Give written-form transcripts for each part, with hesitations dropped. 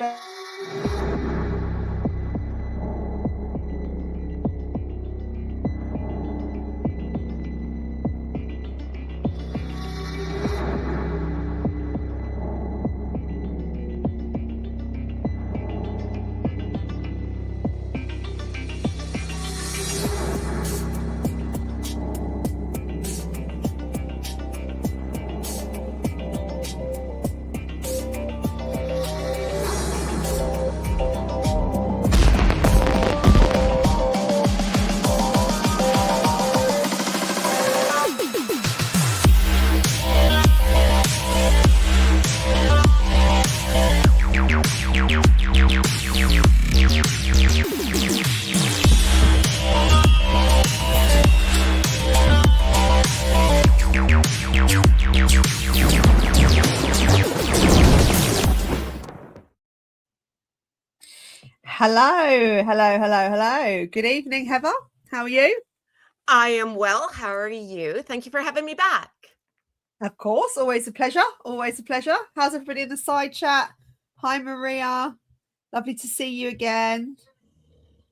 Hello. Good evening, Heather. How are you? I am well. How are you? Thank you for having me back. Of course, always a pleasure. How's everybody in the side chat? Hi, Maria. Lovely to see you again.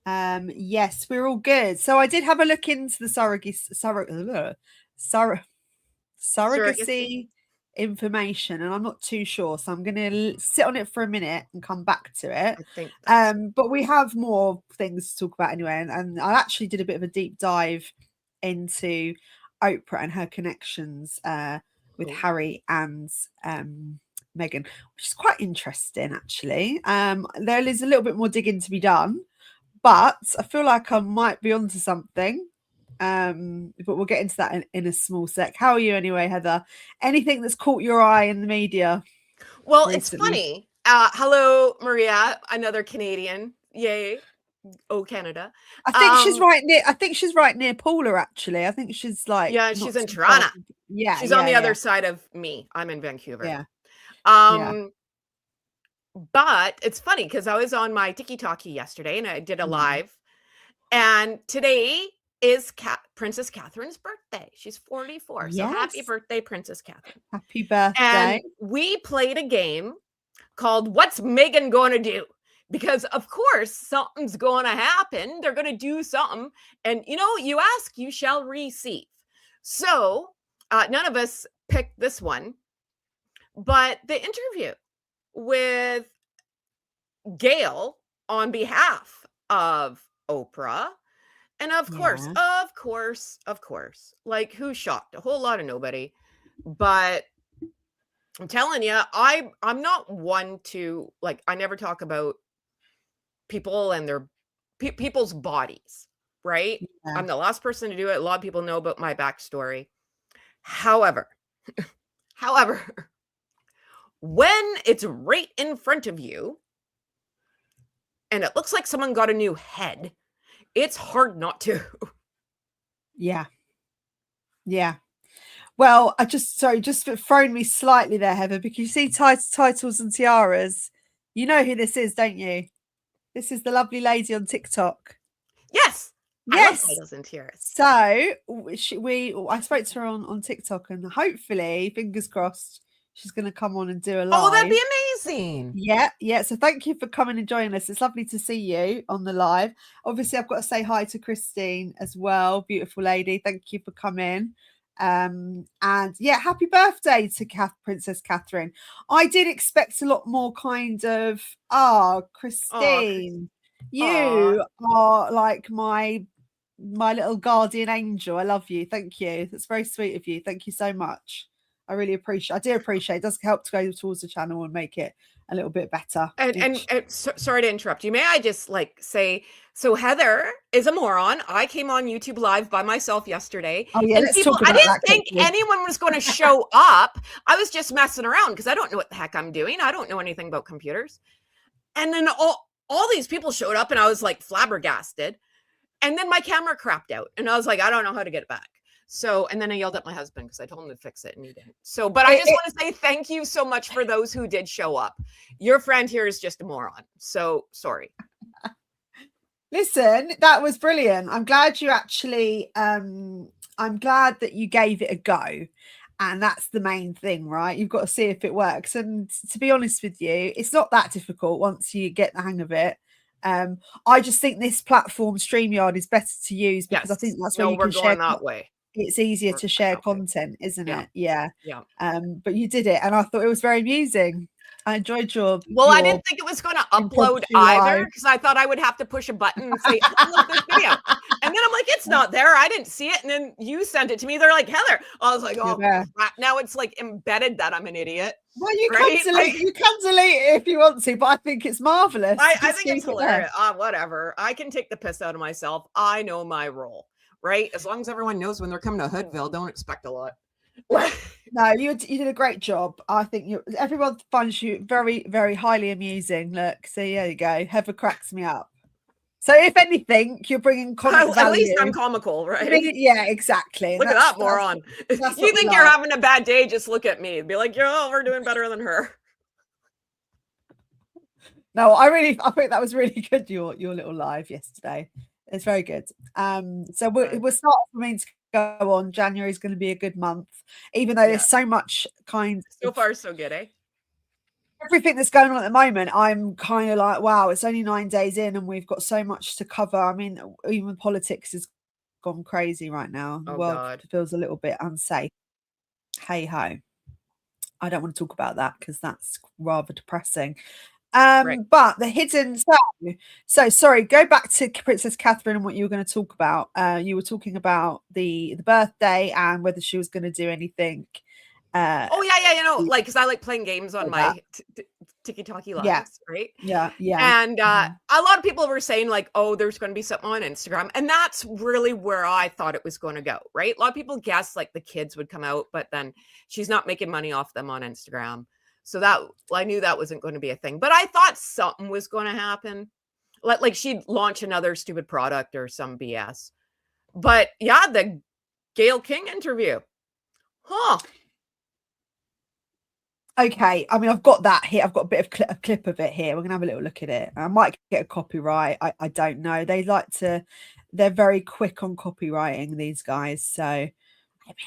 Yes, we're all good. So I did have a look into the surrogacy information, and I'm not too sure, so I'm going to sit on it for a minute and come back to it. I think but we have more things to talk about anyway, and I actually did a bit of a deep dive into Oprah and her connections with Harry and Meghan, which is quite interesting actually. There is a little bit more digging to be done, but I feel like I might be onto something. But we'll get into that in a small sec. How are you anyway, Heather? Anything that's caught your eye in the media? Well, recently? It's funny. Hello, Maria, another Canadian. Yay. Oh, Canada. I think she's right near. I think she's right near Paula. Actually, I think she's like. Yeah, she's in Toronto. Yeah, she's on the other side of me. I'm in Vancouver. Yeah. But it's funny because I was on my Tiki-Talkie yesterday and I did a live, and today is Princess Catherine's birthday. She's 44. So happy birthday, Princess Catherine. Happy birthday. And we played a game called What's Meghan Gonna Do? Because of course something's going to happen. They're going to do something. And you ask, you shall receive. So none of us picked this one, but the interview with Gail on behalf of Oprah. And of course, like who's shocked? A whole lot of nobody. But I'm telling you, I'm not one to like, I never talk about people and their people's bodies, right? Yeah. I'm the last person to do it. A lot of people know about my backstory. However, when it's right in front of you and it looks like someone got a new head, it's hard not to. Yeah. Well, just thrown me slightly there, Heather, because you see titles and tiaras. You know who this is, don't you? This is the lovely lady on TikTok. Yes. I love titles and tiaras. So I spoke to her on TikTok, and hopefully, fingers crossed, she's going to come on and do a live. Oh, that'd be amazing. Yeah. So thank you for coming and joining us. It's lovely to see you on the live. Obviously, I've got to say hi to Christine as well. Beautiful lady. Thank you for coming. And yeah, happy birthday to Princess Catherine. I did expect a lot more kind of, Christine, you are like my little guardian angel. I love you. Thank you. That's very sweet of you. Thank you so much. I really appreciate. It does help to go towards the channel and make it a little bit better. And sorry to interrupt you. May I just say, so Heather is a moron. I came on YouTube live by myself yesterday. Oh yeah, let's talk about I didn't think anyone was going to show up. I was just messing around because I don't know what the heck I'm doing. I don't know anything about computers. And then all these people showed up and I was like flabbergasted. And then my camera crapped out and I was like, I don't know how to get it back. So, and then I yelled at my husband because I told him to fix it and he didn't. So, but I just want to say thank you so much for those who did show up. Your friend here is just a moron. So sorry. Listen, that was brilliant. I'm glad you actually, I'm glad that you gave it a go. And that's the main thing, right? You've got to see if it works. And to be honest with you, it's not that difficult once you get the hang of it. I just think this platform, StreamYard, is better to use because I think Yes. that's where No, you we're can share. going that way. It's easier We're to going share that way. content, isn't Yeah. it? Yeah. Yeah. But you did it, and I thought it was very amusing. I enjoyed your. Well, I your didn't think it was going to upload impromptu either live. because I thought I would have to push a button and say, upload this video. And then I'm like, it's not there. I didn't see it. And then you sent it to me. They're like, Heather. I was like, oh, crap. Now it's like embedded that I'm an idiot. Well, you can delete it if you want to, but I think it's marvelous. I think it's hilarious. Whatever. I can take the piss out of myself. I know my role, right? As long as everyone knows when they're coming to Hoodville, don't expect a lot. No, you did a great job. I think everyone finds you very, very highly amusing. Look, see, there you go. Heather cracks me up. So, if anything, you're bringing content value. At least I'm comical, right? Yeah, exactly. Look at that moron. You think you're having a bad day? Just look at me and be like, we're doing better than her. No, I think that was really good. Your little live yesterday. It's very good. So we'll start for me to go on. January is going to be a good month, even though there's so much so far so good, eh? Everything that's going on at the moment, I'm kind of like, wow, it's only 9 days in and we've got so much to cover. I mean, even politics has gone crazy right now. The world feels a little bit unsafe. Hey ho. I don't want to talk about that because that's rather depressing. But the hidden so sorry, go back to Princess Catherine and what you were going to talk about. You were talking about the birthday and whether she was going to do anything. Like because I like playing games on my TikTok lives, right? Yeah. And a lot of people were saying like, oh, there's going to be something on Instagram, and that's really where I thought it was going to go, right? A lot of people guessed like the kids would come out, but then she's not making money off them on Instagram. So I knew that wasn't going to be a thing, but I thought something was going to happen. Like she'd launch another stupid product or some BS. But yeah, the Gayle King interview. Huh. Okay. I mean, I've got that here. I've got a bit of a clip of it here. We're going to have a little look at it. I might get a copyright. I don't know. They're very quick on copywriting, these guys. So, I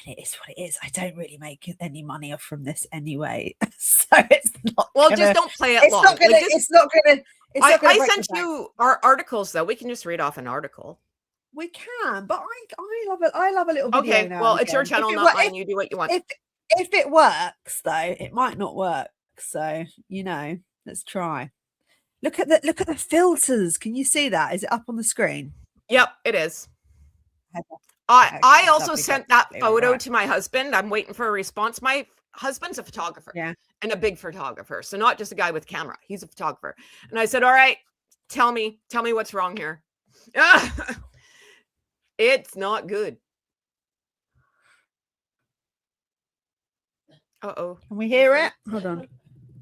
mean, it is what it is. I don't really make any money from this anyway. So it's not. Well, just don't play it long. It's not going to. I sent you our articles, though. We can just read off an article. We can, but I love a little video. Okay, well, it's your channel, not mine. You do what you want. If it works, though, it might not work. So let's try. Look at the filters. Can you see that? Is it up on the screen? Yep, it is. I also sent that photo to my husband. I'm waiting for a response. My husband's a photographer, and a big photographer. So not just a guy with camera. He's a photographer. And I said, all right, tell me what's wrong here. It's not good. Uh-oh. Can we hear it? Hold on.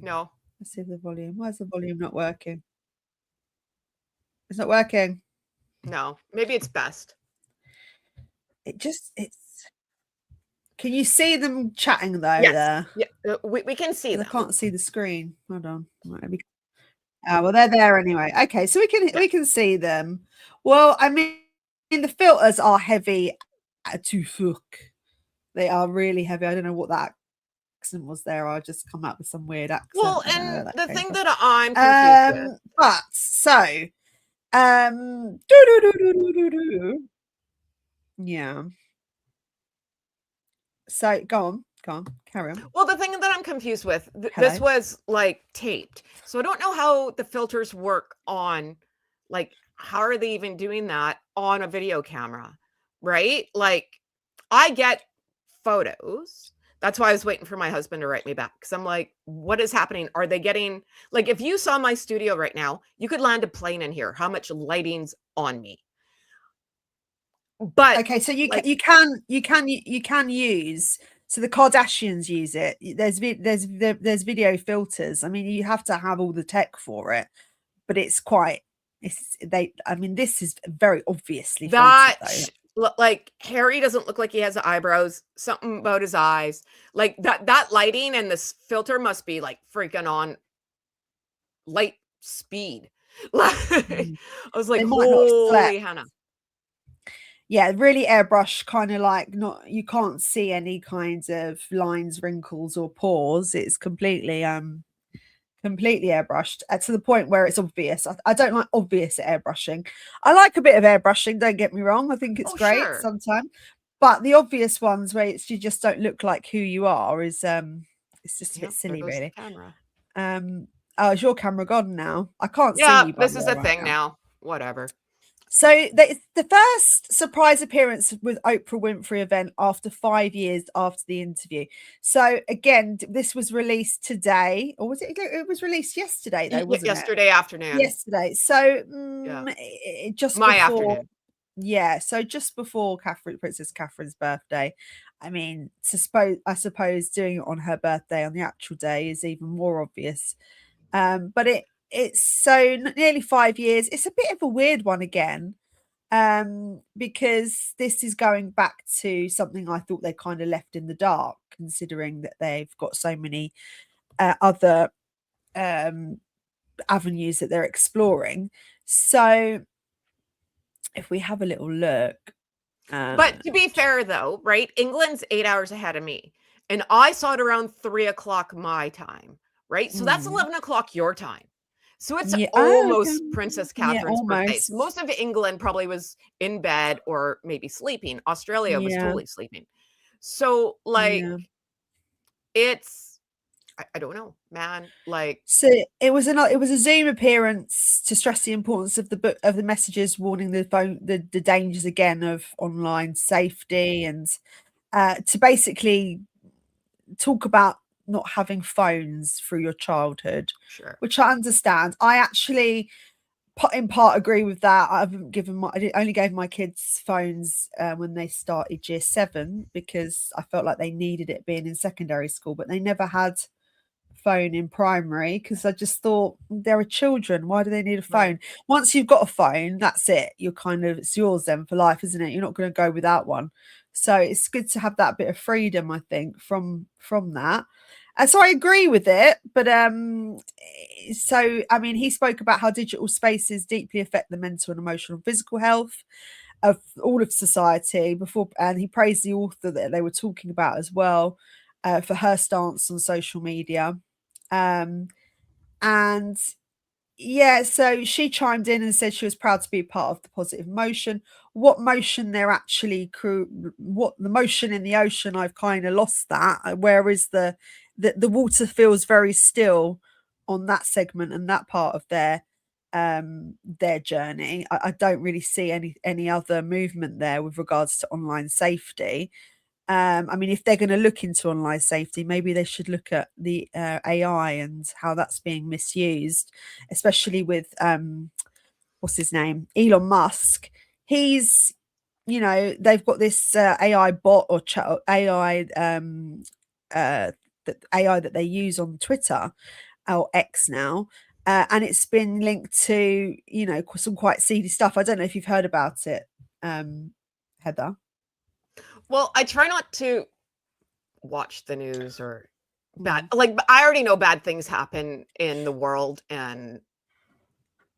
No. Let's see the volume. Why is the volume not working? It's not working. No. Maybe it's best. It's. Can you see them chatting though? Yes. There. Yeah, we can see them. I can't see the screen. Hold on. Well, they're there anyway. Okay, so we can see them. Well, I mean, the filters are heavy to fuck. They are really heavy. I don't know what that accent was there. I just come up with some weird accent. Well, and the thing that I'm confused with. But so, yeah. So go on, carry on. Well, the thing that I'm confused with, this was like taped. So I don't know how the filters work on, like, how are they even doing that on a video camera, right? Like, I get photos. That's why I was waiting for my husband to write me back. Because I'm like, what is happening? Are they getting, like, if you saw my studio right now, you could land a plane in here. How much lighting's on me? But okay, so you can use, so the Kardashians use it. There's video filters. I mean, you have to have all the tech for it, but this is very obviously that like Harry doesn't look like he has eyebrows. Something about his eyes, like that lighting and this filter must be like freaking on light speed. I was like, holy Hannah. yeah, really airbrush, kind of like, not, you can't see any kinds of lines, wrinkles, or pores. It's completely airbrushed, to the point where it's obvious. I don't like obvious airbrushing. I like a bit of airbrushing, don't get me wrong. I think it's Oh, great sure. sometimes, but the obvious ones where you just don't look like who you are is it's just a bit Yep, there silly, goes the really. camera. Oh, is your camera gone now? I can't see Yeah, you, by this the is way, a right thing now. now. Whatever. So the first surprise appearance with Oprah Winfrey event after 5 years after the interview. So again, this was released today, or was it? It was released yesterday, though, wasn't it? Yesterday afternoon. Yesterday. So Yeah. just My before, afternoon. yeah. So just before Princess Catherine's birthday. I mean, I suppose doing it on her birthday on the actual day is even more obvious. But it's so nearly 5 years. It's a bit of a weird one again, because this is going back to something I thought they kind of left in the dark, considering that they've got so many other avenues that they're exploring. So if we have a little look, But to be fair, though, right? England's 8 hours ahead of me, and I saw it around 3 o'clock my time, right? So that's 11 o'clock your time. So it's yeah, oh, okay. almost Princess Yeah, Catherine's birthday. almost. Most of England probably was in bed or maybe sleeping. Australia was Yeah, totally sleeping. So, like, yeah. it's I don't know, man. Like, So it was a Zoom appearance to stress the importance of the book, of the messages warning the dangers again of online safety, and to basically talk about not having phones through your childhood, sure. which I understand. I actually in part agree with that. I only gave my kids phones when they started year 7, because I felt like they needed it being in secondary school, but they never had phone in primary, because I just thought, there are children, why do they need a phone? Right. Once you've got a phone, that's it, you're kind of, it's yours then for life, isn't it? You're not going to go without one. So it's good to have that bit of freedom, I think, from that. And so I agree with it, but so I mean, he spoke about how digital spaces deeply affect the mental and emotional and physical health of all of society before, and he praised the author that they were talking about as well, for her stance on social media. And yeah, so she chimed in and said she was proud to be part of the positive motion. What motion they're actually what the motion in the ocean, I've kind of lost that. Where is the water feels very still on that segment and that part of their journey. I don't really see any other movement there with regards to online safety. I mean, if they're going to look into online safety, maybe they should look at the AI and how that's being misused, especially with what's his name, Elon Musk. He's, they've got this AI bot or AI that AI that they use on Twitter or X now. And it's been linked to, some quite seedy stuff. I don't know if you've heard about it, Heather. Well, I try not to watch the news or like, I already know bad things happen in the world, and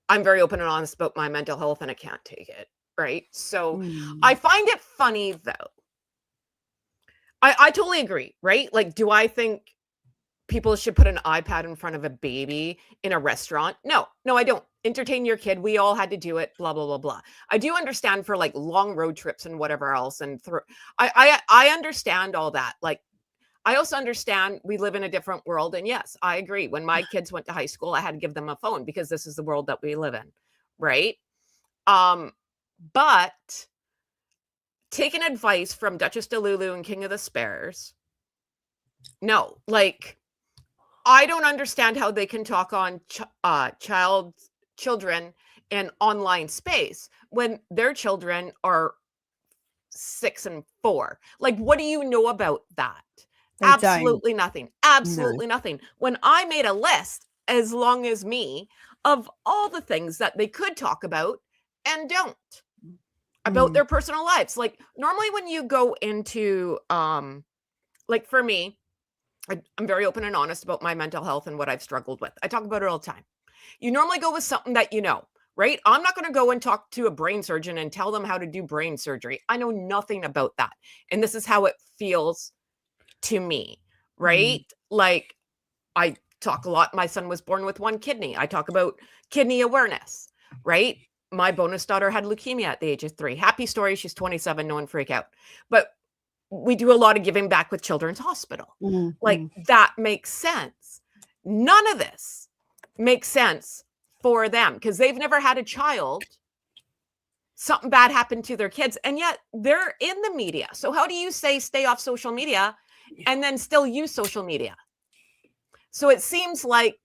I'm very open and honest about my mental health, and I can't take it, right? So I find it funny, though. I totally agree, right? Like, do I think people should put an iPad in front of a baby in a restaurant? No, I don't. Entertain your kid. We all had to do it, blah, blah, blah, blah. I do understand for like long road trips and whatever else. And I understand all that. Like, I also understand we live in a different world. And yes, I agree. When my kids went to high school, I had to give them a phone because this is the world that we live in. Right. But taking advice from Duchess DeLulu and King of the Spares. No, like, I don't understand how they can talk on children in online space when their children are 6 and 4. Like, what do you know about that? They Absolutely nothing. Absolutely No. nothing. When I made a list, as long as me, of all the things that they could talk about and don't about their personal lives. Like, normally when you go into, like, for me, I'm very open and honest about my mental health and what I've struggled with. I talk about it all the time. You normally go with something that you know, right? I'm not going to go and talk to a brain surgeon and tell them how to do brain surgery. I know nothing about that. And this is how it feels to me, right? Like, I talk a lot. My son was born with one kidney. I talk about kidney awareness, right? My bonus daughter had leukemia at the age of 3. Happy story. She's 27. No one freak out. But we do a lot of giving back with Children's Hospital. Like, that makes sense. None of this makes sense for them because they've never had a child. Something bad happened to their kids, and yet they're in the media. So how do you say stay off social media and then still use social media? So it seems like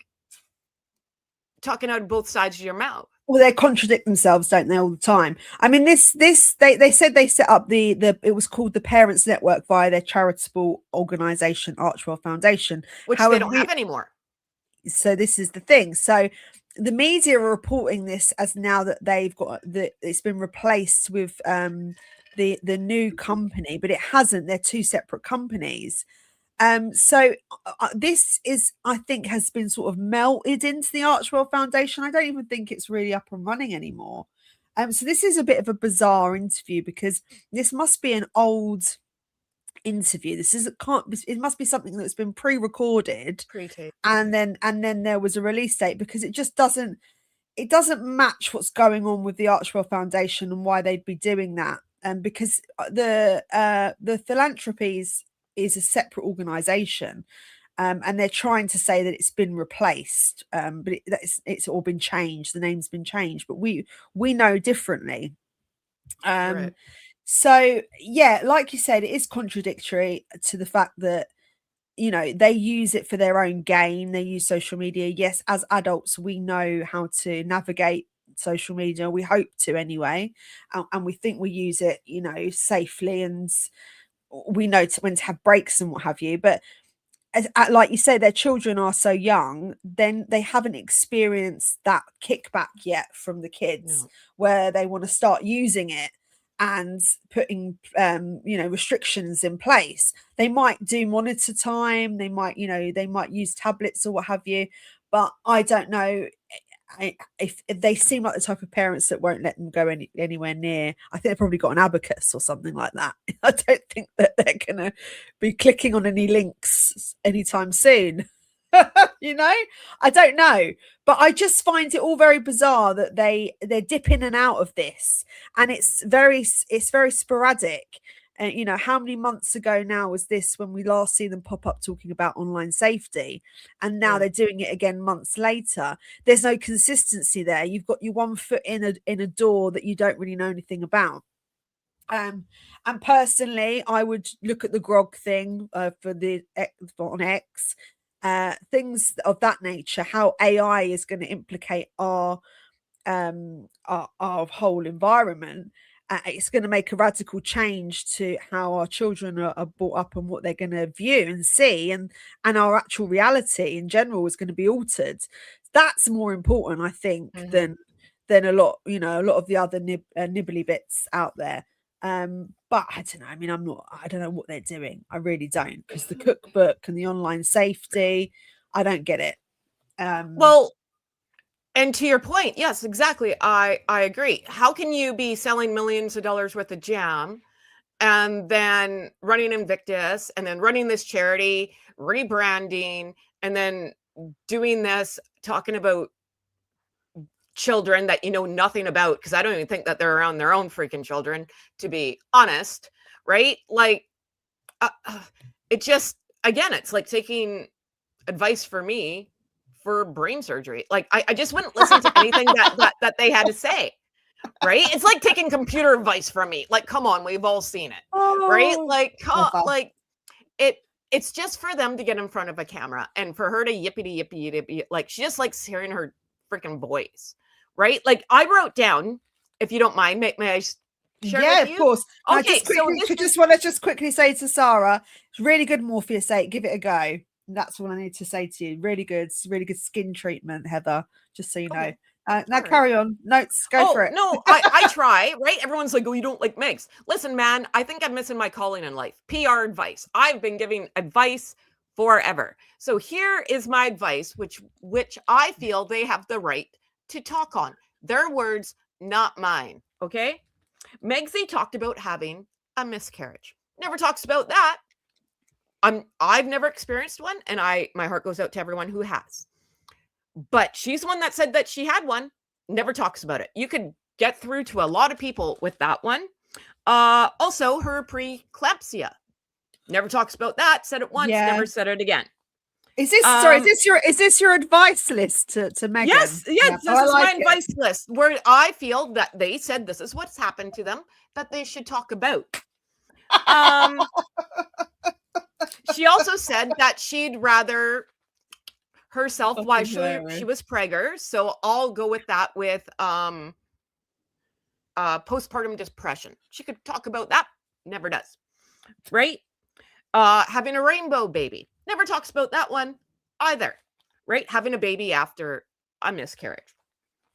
talking out of both sides of your mouth. Well, they contradict themselves, don't they, all the time? I mean, they said they set up the it was called the Parents Network via their charitable organization, Archwell Foundation, which they don't have anymore. So this is the thing. So the media are reporting this as now that they've got it's been replaced with the new company, but it hasn't. They're two separate companies. So this is, I think, has been sort of melted into the Archwell Foundation. I don't even think it's really up and running anymore. So this is a bit of a bizarre interview because this must be an old interview. It must be something that's been pre-recorded, and then there was a release date, because it just doesn't match what's going on with the Archwell Foundation and why they'd be doing that. Because the philanthropies is a separate organization, and they're trying to say that it's been replaced, but it's all been changed. The name's been changed, but we know differently. Right. So yeah, like you said, it is contradictory to the fact that, you know, they use it for their own gain. They use social media. Yes, as adults, we know how to navigate social media. We hope to anyway, and we think we use it, you know, safely, and we know when to have breaks and what have you. But like you say, their children are so young, then they haven't experienced that kickback yet from the kids, where they want to start using it and putting you know, restrictions in place. They might do monitor time, they might, you know, they might use tablets or what have you, but I don't know if they seem like the type of parents that won't let them go anywhere near. I think they've probably got an abacus or something like that. I don't think that they're gonna be clicking on any links anytime soon. You know, I don't know, but I just find it all very bizarre that they're dip in and out of this, and it's very sporadic. And you know, how many months ago now was this when we last see them pop up talking about online safety, and now they're doing it again months later. There's no consistency there. You've got your one foot in a door that you don't really know anything about. And personally, I would look at the grog thing on X, things of that nature, how AI is going to implicate our whole environment. It's going to make a radical change to how our children are brought up and what they're going to view and see, and our actual reality in general is going to be altered. That's more important, I think, than a lot, you know, a lot of the other nibbly bits out there. But I don't know. I mean, I don't know what they're doing. I really don't, because the cookbook and the online safety, I don't get it. Well, and to your point, yes, exactly. I agree. How can you be selling millions of dollars worth of jam and then running Invictus and then running this charity, rebranding, and then doing this, talking about children that you know nothing about? Because I don't even think that they're around their own freaking children, to be honest, right? Like, it just, again, it's like taking advice for me for brain surgery. Like, I just wouldn't listen to anything that they had to say, right? It's like taking computer advice from me. Like, come on, we've all seen it, right? Like, it's just for them to get in front of a camera and for her to yippity. Like, she just likes hearing her freaking voice, right? Like, I wrote down, if you don't mind, may I share yeah, with you? Of course. Okay, I just want to just quickly say to Sarah, it's really good Morpheus 8. Give it a go. That's what I need to say to you. Really good skin treatment, Heather. Just so you know. Now carry on. Notes, go for it. No, I try, right? Everyone's like, oh, you don't like Megs. Listen, man, I think I'm missing my calling in life. PR advice. I've been giving advice forever. So here is my advice, which I feel they have the right to talk on. Their words, not mine. Okay. Megsy talked about having a miscarriage. Never talks about that. I've never experienced one, and my heart goes out to everyone who has. But she's the one that said that she had one. Never talks about it. You could get through to a lot of people with that one. Also, her preeclampsia. Never talks about that. Said it once, never said it again. Is this sorry? Is this your advice list to Meghan? Yes, this is my advice list where I feel that they said this is what's happened to them that they should talk about. She also said that she'd rather herself while she was preggers. So I'll go with that with postpartum depression. She could talk about that. Never does. Right? Having a rainbow baby. Never talks about that one either. Right? Having a baby after a miscarriage.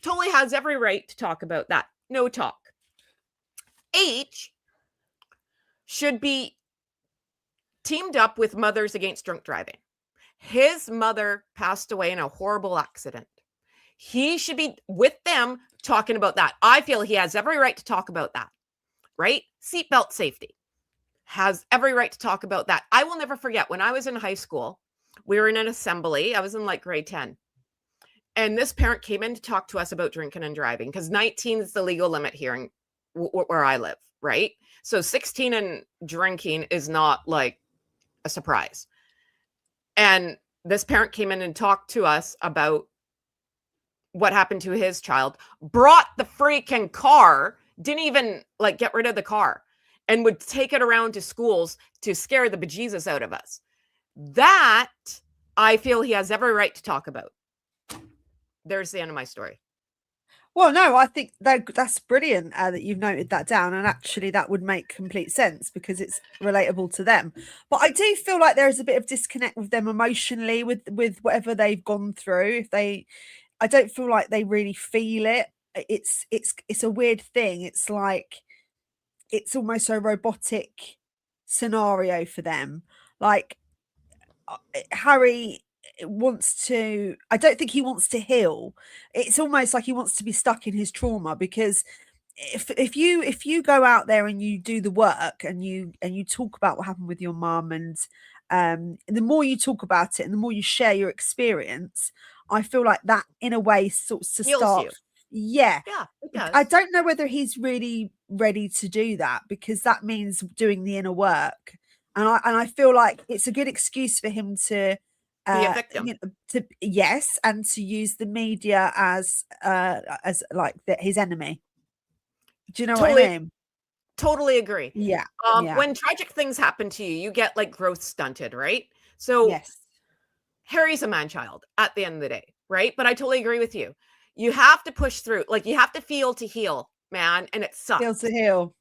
Totally has every right to talk about that. No talk. H should be teamed up with Mothers Against Drunk Driving. His mother passed away in a horrible accident. He should be with them talking about that. I feel he has every right to talk about that, right? Seatbelt safety. Has every right to talk about that. I will never forget when I was in high school, we were in an assembly. I was in like grade 10. And this parent came in to talk to us about drinking and driving because 19 is the legal limit here where I live, right? So 16 and drinking is not like a surprise. And this parent came in and talked to us about what happened to his child, brought the freaking car, didn't even like get rid of the car, and would take it around to schools to scare the bejesus out of us. That I feel he has every right to talk about. There's the end of my story. Well, no, I think that's brilliant that you've noted that down. And actually, that would make complete sense because it's relatable to them. But I do feel like there is a bit of disconnect with them emotionally with whatever they've gone through. I don't feel like they really feel it. It's a weird thing. It's like it's almost a robotic scenario for them. Like Harry wants to, I don't think he wants to heal. It's almost like he wants to be stuck in his trauma because if you go out there and you do the work and you talk about what happened with your mum and the more you talk about it and the more you share your experience, I feel like that in a way sorts to start. Yeah, it does. I don't know whether he's really ready to do that because that means doing the inner work, and I feel like it's a good excuse for him to be a victim. Yes, and to use the media as like his enemy. Do you know what I mean? Totally agree. Yeah. When tragic things happen to you, you get like growth stunted, right? So yes, Harry's a man-child at the end of the day, right? But I totally agree with you. You have to push through. Like you have to feel to heal, man, and it sucks. Feel to heal.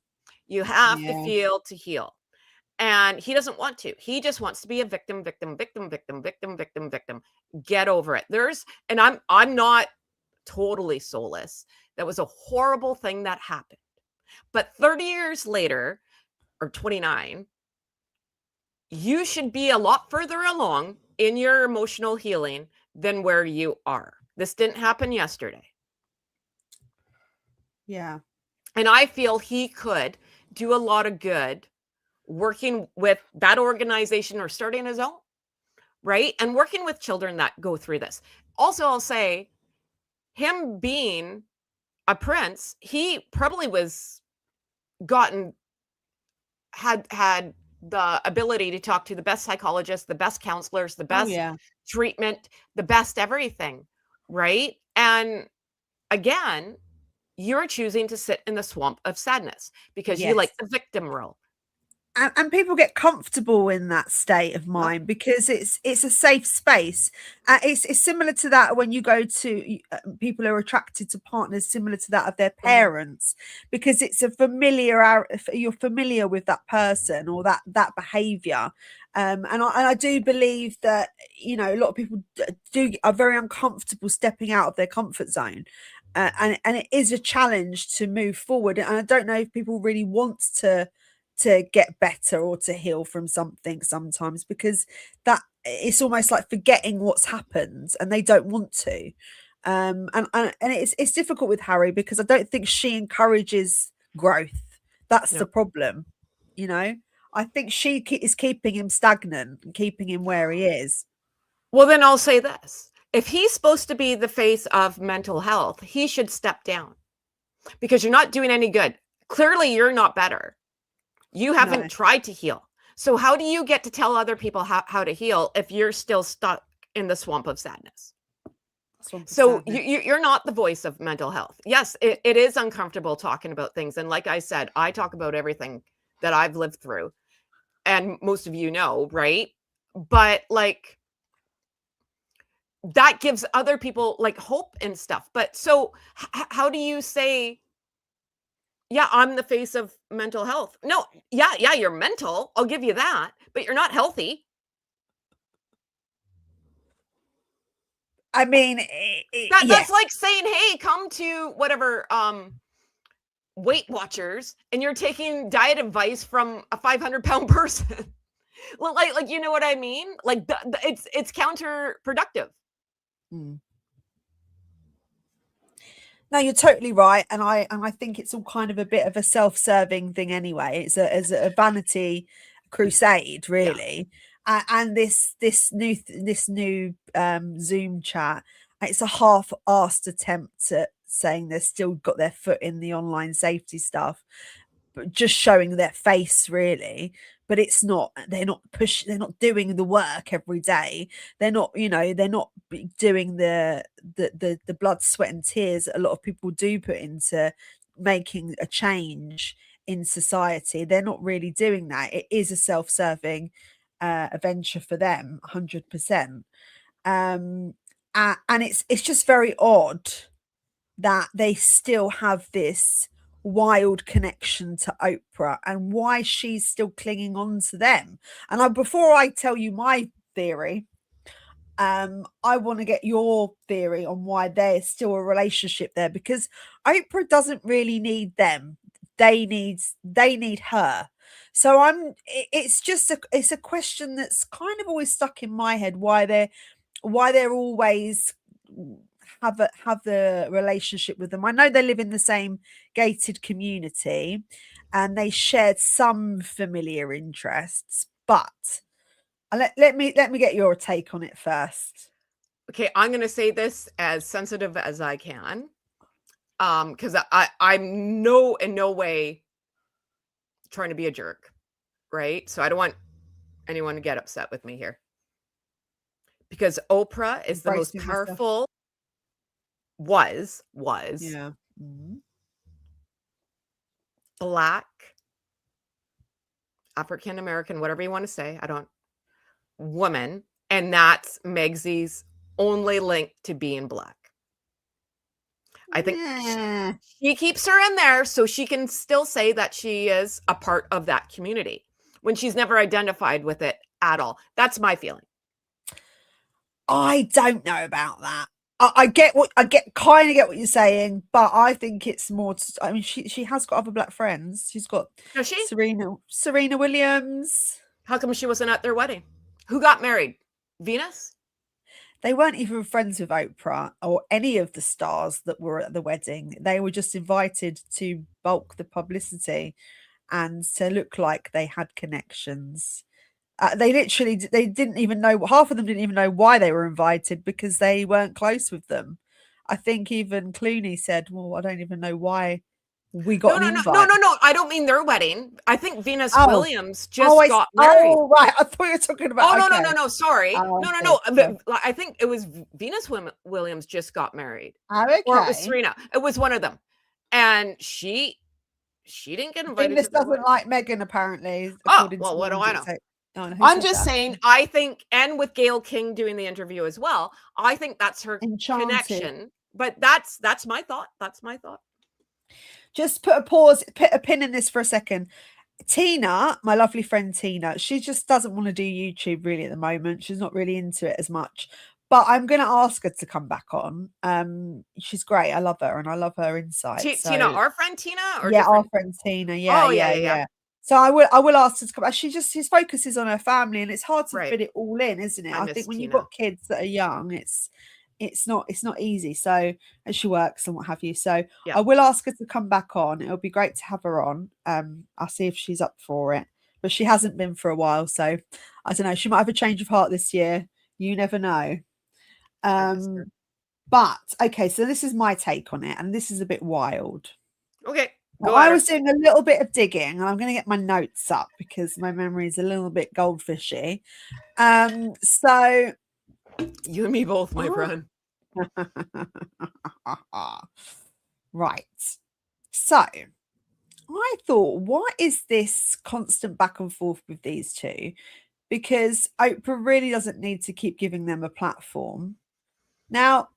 You have to feel to heal. And he doesn't want to. He just wants to be a victim. Get over it. I'm not totally soulless. That was a horrible thing that happened. But 30 years later, or 29, you should be a lot further along in your emotional healing than where you are. This didn't happen yesterday. Yeah. And I feel he could do a lot of good working with that organization or starting his own, right? And working with children that go through this. Also, I'll say him being a prince, he probably had the ability to talk to the best psychologists, the best counselors, the best treatment, the best everything, right? And again, you're choosing to sit in the swamp of sadness because you like the victim role. And people get comfortable in that state of mind because it's a safe space. It's similar to that when you go to people are attracted to partners similar to that of their parents because it's a familiar. You're familiar with that person or that behavior, and I do believe that a lot of people are very uncomfortable stepping out of their comfort zone. And it is a challenge to move forward. And I don't know if people really want to get better or to heal from something sometimes because that it's almost like forgetting what's happened and they don't want to. And it's difficult with Harry because I don't think she encourages growth. That's the problem, you know. I think she is keeping him stagnant and keeping him where he is. Well, then I'll say this. If he's supposed to be the face of mental health, he should step down because you're not doing any good. Clearly, you're not better. You haven't tried to heal. So how do you get to tell other people how to heal if you're still stuck in the swamp of sadness? So you're not the voice of mental health. Yes, it is uncomfortable talking about things. And like I said, I talk about everything that I've lived through. And most of you know, right? But like, that gives other people like hope and stuff. But so how do you say, yeah, I'm the face of mental health? No, yeah, you're mental. I'll give you that, but you're not healthy. I mean, that's like saying, hey, come to whatever Weight Watchers, and you're taking diet advice from a 500-pound person. Well, like you know what I mean? Like it's counterproductive. No, you're totally right, and I think it's all kind of a bit of a self-serving thing anyway. It's a vanity crusade, really. And this new Zoom chat, it's a half-assed attempt at saying they've still got their foot in the online safety stuff, but just showing their face, really. But it's not, they're not doing the work every day. They're not, they're not doing the blood, sweat and tears that a lot of people do put into making a change in society. They're not really doing that. It is a self-serving adventure for them, 100%. And it's just very odd that they still have this wild connection to Oprah and why she's still clinging on to them. And before I tell you my theory, I want to get your theory on why there's still a relationship there, because Oprah doesn't really need them. They need her. So it's a question that's kind of always stuck in my head, why they're always have the relationship with them. I know they live in the same gated community and they shared some familiar interests, but let me get your take on it first. Okay, I'm going to say this as sensitive as I can, because I'm in no way trying to be a jerk, right? So I don't want anyone to get upset with me here, because Oprah is the most powerful. Was yeah. Black, African American, whatever you want to say, woman, and that's Megsy's only link to being Black. I think she keeps her in there so she can still say that she is a part of that community when she's never identified with it at all. That's my feeling. I don't know about that. I kind of get what you're saying, but I think it's more. I mean, she has got other Black friends. She's got Serena Williams. How come she wasn't at their wedding? Who got married? Venus? They weren't even friends with Oprah or any of the stars that were at the wedding. They were just invited to bulk the publicity and to look like they had connections. They didn't even know, half of them didn't even know why they were invited because they weren't close with them. I think even Clooney said, well, I don't even know why we got an invite. No. I don't mean their wedding. I think Venus Williams just got married. Oh, right. I thought you were talking about. No. Sorry. No. I think it was Venus Williams just got married. Okay. Or it was Serena. It was one of them. And she didn't get invited. Venus doesn't like Meghan, apparently. Oh, well, what do I know? I'm just saying, I think, and with Gayle King doing the interview as well, I think that's her connection. But that's my thought. That's my thought. Just put a pin in this for a second. Tina, my lovely friend Tina, she just doesn't want to do YouTube really at the moment. She's not really into it as much. But I'm going to ask her to come back on. She's great. I love her and I love her insights. Tina, our friend Tina? Or yeah, our friend Tina. Yeah. So I will ask her to come back. His focus is on her family, and it's hard to fit it all in, isn't it? I think when you've got kids that are young, it's it's not easy. So, and she works and what have you. So Yeah. I will ask her to come back on. It'll be great to have her on. I'll see if she's up for it, but she hasn't been for a while. So I don't know. She might have a change of heart this year. You never know. But okay, so this is my take on it, and this is a bit wild. Okay. Well, I was doing a little bit of digging, and I'm going to get my notes up because my memory is a little bit goldfishy. So you and me both, my friend. Right. So I thought, what is this constant back and forth with these two? Because Oprah really doesn't need to keep giving them a platform. Now,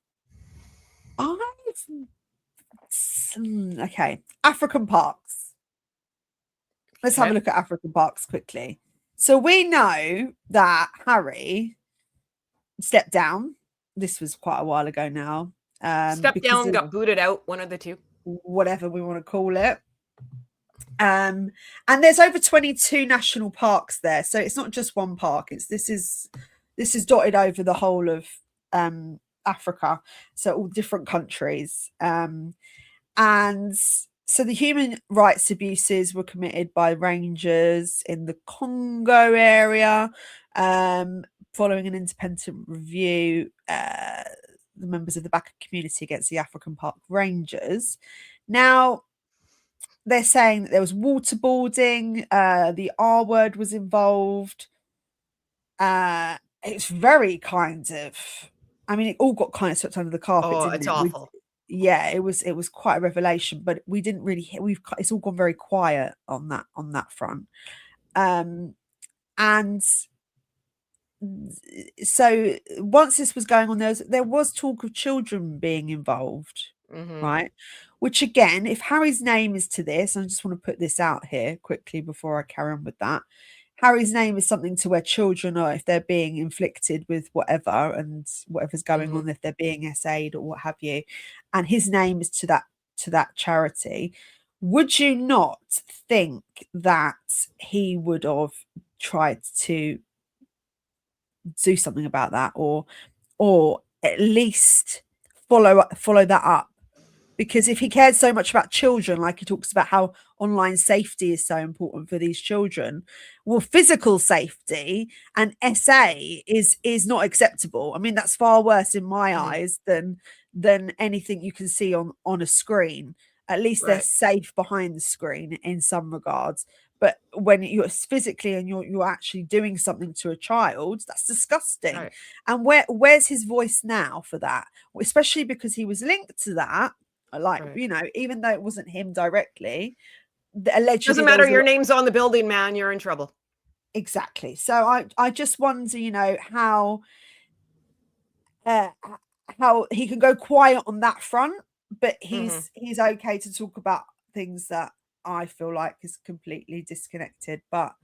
okay, African parks. Let's have a look at African parks quickly. So we know that Harry stepped down. This was quite a while ago now. Stepped down, got booted out, one of the two. Whatever we want to call it. And there's over 22 national parks there. So it's not just one park. This is dotted over the whole of Africa. So all different countries. And so the human rights abuses were committed by rangers in the Congo area. Following an independent review, the members of the Baka community against the African Park Rangers. Now, they're saying that there was waterboarding, the R word was involved. It's very kind of, I mean, it all got kind of swept under the carpet. Oh, didn't it's it? awful. Yeah, it was quite a revelation, but we didn't really hear. It's all gone very quiet on that front. And so once this was going on, there was talk of children being involved, right? Which again, if Harry's name is to this, I just want to put this out here quickly before I carry on with that. Harry's name is something to where children are, if they're being inflicted with whatever and whatever's going on, if they're being SA'd or what have you, and his name is to that charity. Would you not think that he would have tried to do something about that, or at least follow that up? Because if he cared so much about children, like he talks about how online safety is so important for these children, well, physical safety and SA is not acceptable. I mean, that's far worse in my eyes than anything you can see on a screen. At least they're safe behind the screen in some regards. But when you're physically and you're actually doing something to a child, that's disgusting. Right. And where's his voice now for that? Especially because he was linked to that, like, you know, even though it wasn't him directly, allegedly. Doesn't matter. Your name's on the building, man. You're in trouble. Exactly. So I just wonder, you know, how he can go quiet on that front, but he's okay to talk about things that I feel like is completely disconnected. But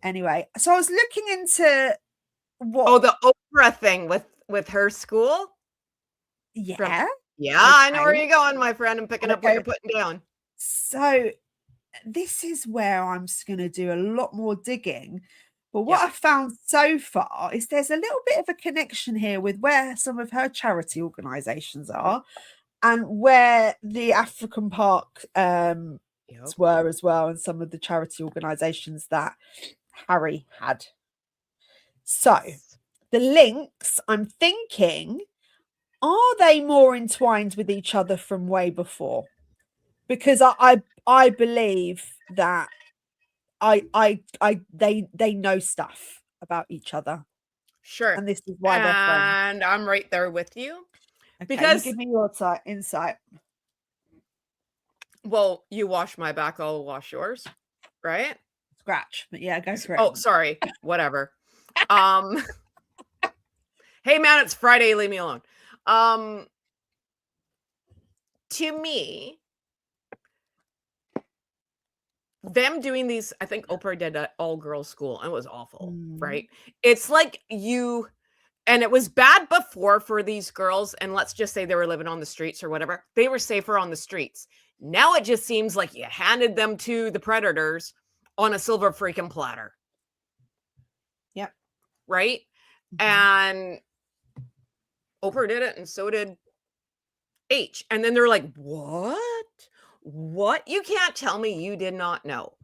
anyway, so I was looking into the Oprah thing with her school. Yeah. I know where you're going, my friend. I'm picking up what you're putting down. So this is where I'm just going to do a lot more digging. But what I found so far is there's a little bit of a connection here with where some of her charity organizations are and where the African Park were as well, and some of the charity organizations that Harry had. So the links, I'm thinking, are they more entwined with each other from way before? Because I believe that they know stuff about each other. Sure. And this is why they're friends. And I'm right there with you. Okay, because give me your insight. Well, you wash my back, I'll wash yours, right? Scratch, but yeah, go for it. Oh, sorry. Whatever. Hey man, it's Friday, leave me alone. To me, them doing these, I think Oprah did an all-girls school, and it was awful, right? It's like and it was bad before for these girls, and let's just say they were living on the streets or whatever. They were safer on the streets. Now it just seems like you handed them to the predators on a silver freaking platter. Yep. Right? And Oprah did it, and so did H. And then they're like, what? What? You can't tell me you did not know,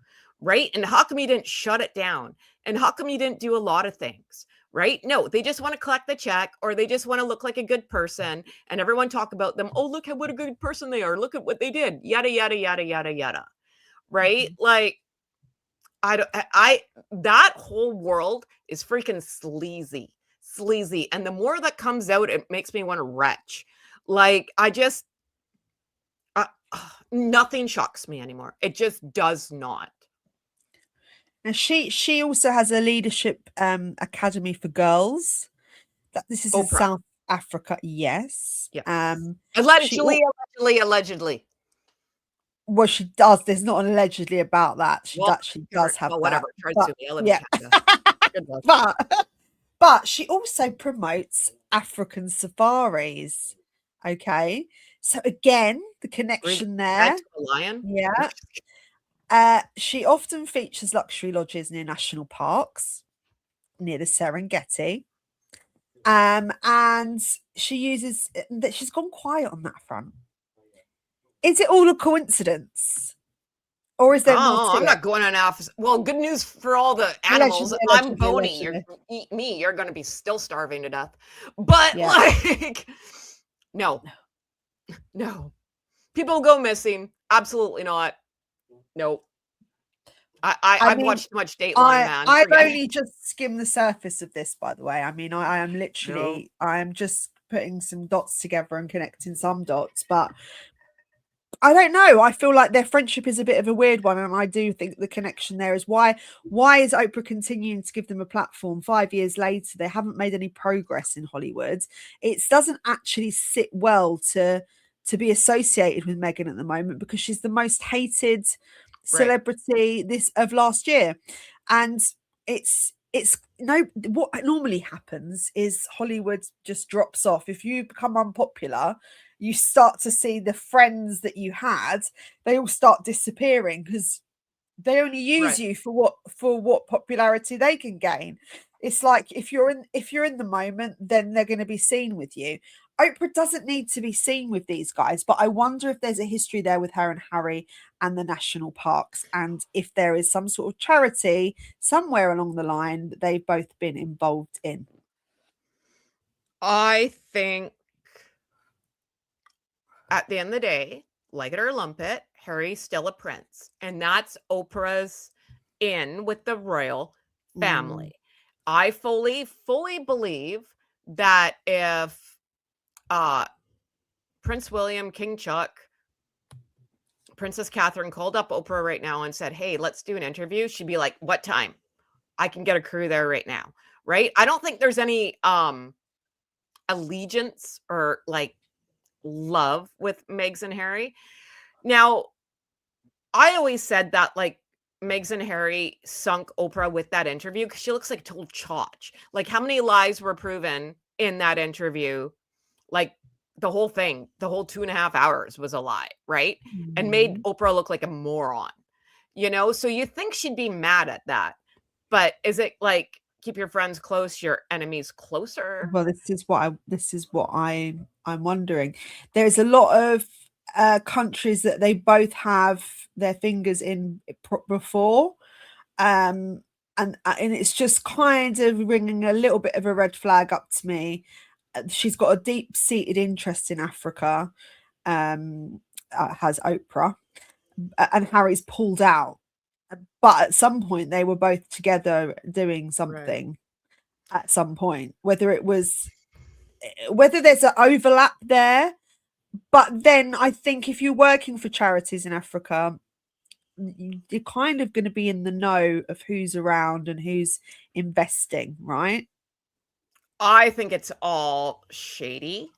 right? And how come you didn't shut it down? And how come you didn't do a lot of things, right? No, they just want to collect the check, or they just want to look like a good person, and everyone talk about them. Oh, look at what a good person they are. Look at what they did. Yada, yada, yada, yada, yada. Right? Like, that whole world is freaking sleazy. And the more that comes out, it makes me want to retch. Like, nothing shocks me anymore. It just does not. And she also has a leadership academy for girls. This is in Oprah. South Africa. Yes. Allegedly. Well, she does. There's not an allegedly about that. She Well, does have well, that. whatever. But she also promotes African safaris. Okay. So again, the connection there. Lion. Yeah. She often features luxury lodges near national parks, near the Serengeti. And she uses that. She's gone quiet on that front. Is it all a coincidence? Or is there more to I'm not going on office. Well, good news for all the animals. I'm bony. You're eat me. You're going to be still starving to death. But like, no. People go missing. Absolutely not. Nope. I've watched too much Dateline, man. I've only just skimmed the surface of this, by the way. I mean, I am literally, I am just putting some dots together and connecting some dots, but I don't know. I feel like their friendship is a bit of a weird one, and I do think the connection there is why is Oprah continuing to give them a platform 5 years later? They haven't made any progress in Hollywood. It doesn't actually sit well to be associated with Meghan at the moment, because she's the most hated celebrity of last year, and it's what normally happens is Hollywood just drops off. If you become unpopular, you start to see the friends that you had, they all start disappearing, because they only use you for what popularity they can gain. It's like if you're in the moment, then they're going to be seen with you. Oprah doesn't need to be seen with these guys, but I wonder if there's a history there with her and Harry and the national parks, and if there is some sort of charity somewhere along the line that they've both been involved in. I think at the end of the day, like it or lump it, Harry's still a prince, and that's Oprah's in with the royal family. I fully believe that if Prince William, King Chuck, Princess Catherine called up Oprah right now and said, hey, let's do an interview, she'd be like, what time? I can get a crew there right now, right? I don't think there's any allegiance or like love with Meghan and Harry. Now, I always said that like Meghan and Harry sunk Oprah with that interview because she looks like a total chotch. Like, how many lies were proven in that interview? Like, the whole thing, the whole 2.5 hours was a lie, right? And made Oprah look like a moron, you know? So you think she'd be mad at that. But is it like, keep your friends close, your enemies closer? Well, this is what I'm wondering. There's a lot of countries that they both have their fingers in before, and it's just kind of ringing a little bit of a red flag up to me. She's got a deep-seated interest in Africa, has Oprah, and Harry's pulled out. But at some point, they were both together doing something. At some point, whether there's an overlap there. But then I think if you're working for charities in Africa, you're kind of going to be in the know of who's around and who's investing, right? I think it's all shady.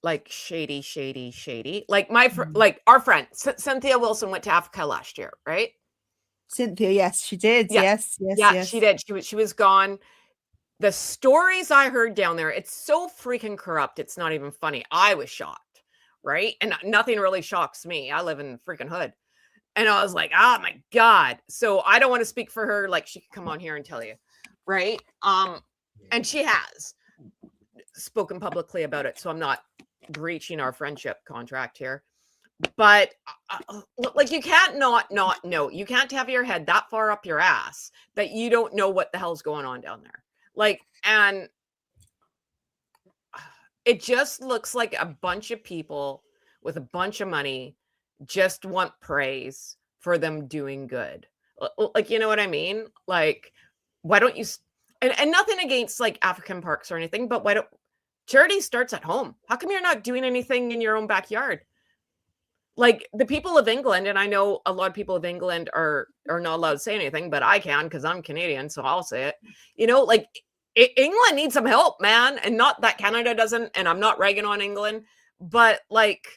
Like shady. Like like our friend Cynthia Wilson went to Africa last year, right? Cynthia, yes, she did. Yeah. Yes. She did. She was gone. The stories I heard down there, it's so freaking corrupt. It's not even funny. I was shocked, right? And nothing really shocks me. I live in the freaking hood. And I was like, oh my God. So I don't want to speak for her. Like, she could come on here and tell you, right? And she has. spoken publicly about it, so I'm not breaching our friendship contract here. But like, you can't not know. You can't have your head that far up your ass that you don't know what the hell's going on down there. Like, and it just looks like a bunch of people with a bunch of money just want praise for them doing good. Like, you know what I mean? Like, why don't you and nothing against like African parks or anything, but why don't charity starts at home? How come you're not doing anything in your own backyard? Like, the people of England, and I know a lot of people of England are not allowed to say anything, but I can because I'm Canadian, so I'll say it. You know, like, England needs some help, man. And not that Canada doesn't, and I'm not ragging on England, but like,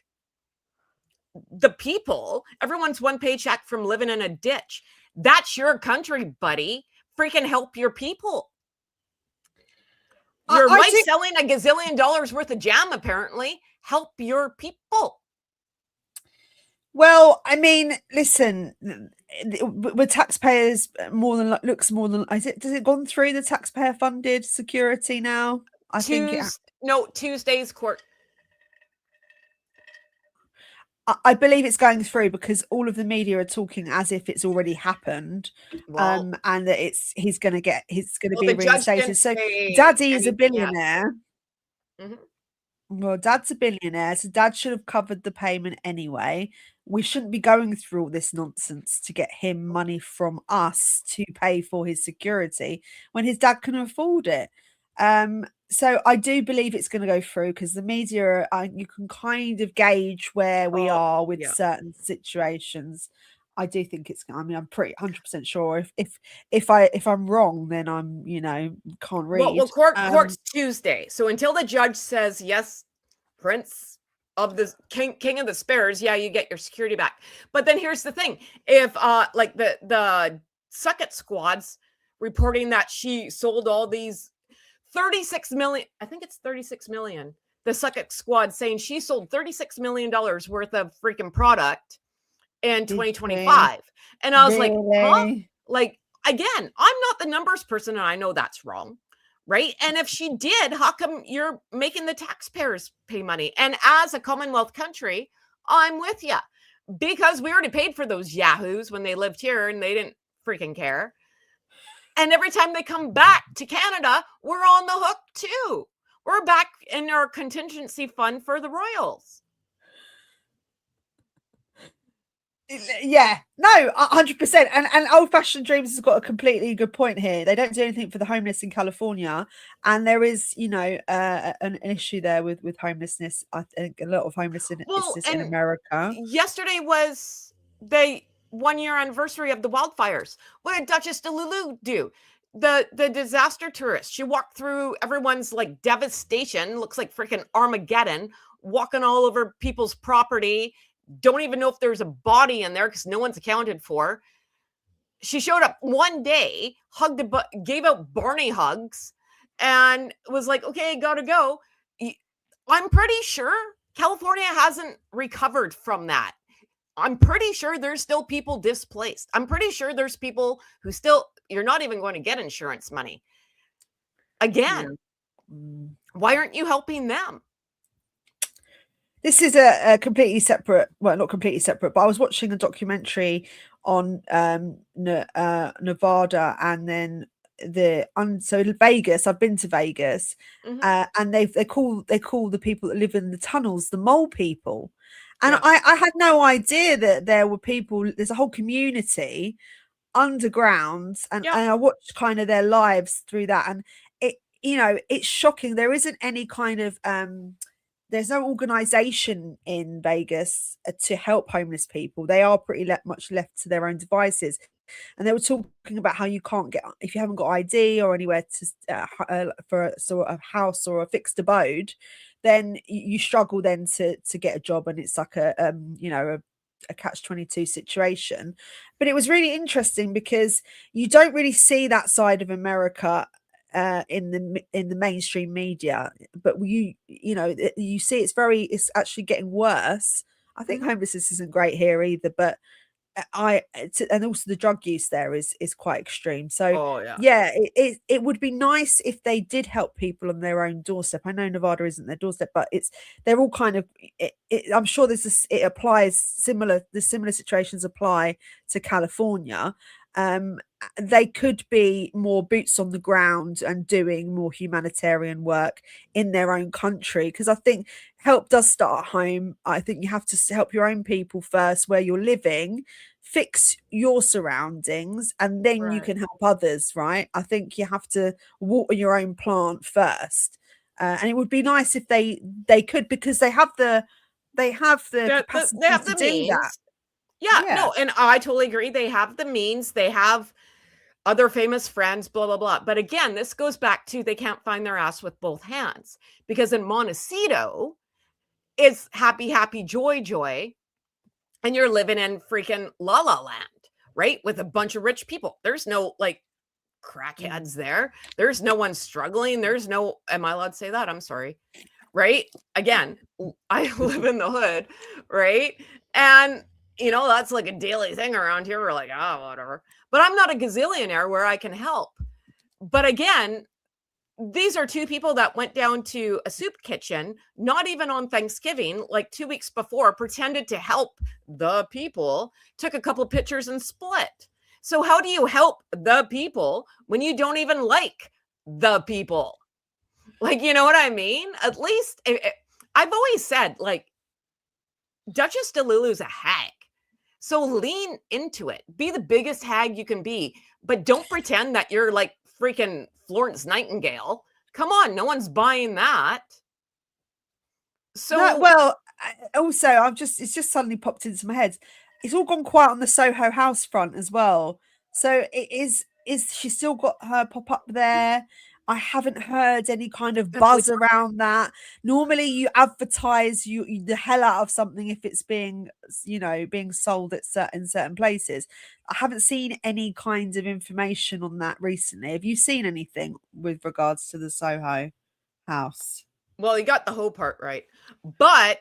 the people, everyone's one paycheck from living in a ditch. That's your country, buddy. Freaking help your people. Your wife's selling $1 gazillion worth of jam, apparently. Help your people. Well, I mean, listen, with taxpayers looks more than does it gone through the taxpayer funded security now? I think Tuesday's court. I believe it's going through because all of the media are talking as if it's already happened, and that he's going to be reinstated. So Daddy is a billionaire. Mm-hmm. Well, Dad's a billionaire, so Dad should have covered the payment anyway. We shouldn't be going through all this nonsense to get him money from us to pay for his security when his dad can afford it. So I do believe it's going to go through because the media, you can kind of gauge where we are with certain situations. I do think it's. I mean, I'm pretty 100% sure. If I'm wrong, then I'm can't read. Well, court's Tuesday. So until the judge says yes, Prince of the King of the Spares, yeah, you get your security back. But then here's the thing: if like the Sucket squads reporting that she sold all these 36 million, I think it's 36 million. The Sucket squad saying she sold $36 million worth of freaking product in 2025. And I was like, huh? Like, again, I'm not the numbers person, and I know that's wrong, right? And if she did, how come you're making the taxpayers pay money? And as a Commonwealth country, I'm with you, because we already paid for those yahoos when they lived here and they didn't freaking care. And every time they come back to Canada, we're on the hook too. We're back in our contingency fund for the Royals. Yeah, no, 100%. And Old Fashioned Dreams has got a completely good point here. They don't do anything for the homeless in California, and there is, an issue there with homelessness. I think a lot of homelessness in America. Yesterday was the 1-year anniversary of the wildfires. What did Duchess de Lulu do? The disaster tourist. She walked through everyone's like devastation. Looks like freaking Armageddon. Walking all over people's property. Don't even know if there's a body in there because no one's accounted for. She showed up one day, gave out Barney hugs, and was like, okay, gotta go. I'm pretty sure California hasn't recovered from that. I'm pretty sure there's still people displaced. I'm pretty sure there's people who you're not even going to get insurance money. Again, why aren't you helping them? This is a completely separate, well, not completely separate, but I was watching a documentary on Nevada, and then so Vegas. I've been to Vegas, and they call the people that live in the tunnels the mole people. And I had no idea that there were people, there's a whole community underground, and I watched kind of their lives through that. And it's shocking. There isn't any kind of, there's no organization in Vegas to help homeless people. They are pretty much left to their own devices. And they were talking about how you can't get, if you haven't got ID or anywhere to for a sort of house or a fixed abode, then you struggle then to get a job, and it's like a catch-22 situation. But it was really interesting because you don't really see that side of America in the mainstream media, but you see it's actually getting worse. I think homelessness isn't great here either, but and also the drug use there is quite extreme. So Oh yeah. yeah, it would be nice if they did help people on their own doorstep. I know Nevada isn't their doorstep, but they're all kind of I'm sure it applies the similar situations apply to California. They could be more boots on the ground and doing more humanitarian work in their own country, because I think help does start at home. I think you have to help your own people first where you're living, fix your surroundings, and then you Right. can help others, right? I think you have to water your own plant first. And it would be nice if they could, because they have the capacity They have to the do that. means. Yeah, Yeah. no, and I totally agree. They have the means. They have other famous friends, blah, blah, blah. But again, this goes back to they can't find their ass with both hands, because in Montecito, it's happy, happy, joy, joy. And you're living in freaking La La Land, right? With a bunch of rich people. There's no like crackheads there. There's no one struggling. There's no, am I allowed to say that? I'm sorry. Right? Again, I live in the hood, right? And that's like a daily thing around here. We're like, oh, whatever. But I'm not a gazillionaire where I can help. But again, these are two people that went down to a soup kitchen, not even on Thanksgiving, like 2 weeks before, pretended to help the people, took a couple pictures and split. So how do you help the people when you don't even like the people? Like, you know what I mean? At least I've always said, like, Duchess DeLulu's a hag. So lean into it. Be the biggest hag you can be, but don't pretend that you're like freaking Florence Nightingale. Come on, no one's buying that. So no, well, also it's just suddenly popped into my head. It's all gone quiet on the Soho House front as well. So is she still got her pop up there? I haven't heard any kind of buzz around that. Normally you advertise the hell out of something if it's being sold at certain places. I haven't seen any kind of information on that recently. Have you seen anything with regards to the Soho House? Well, you got the whole part right. But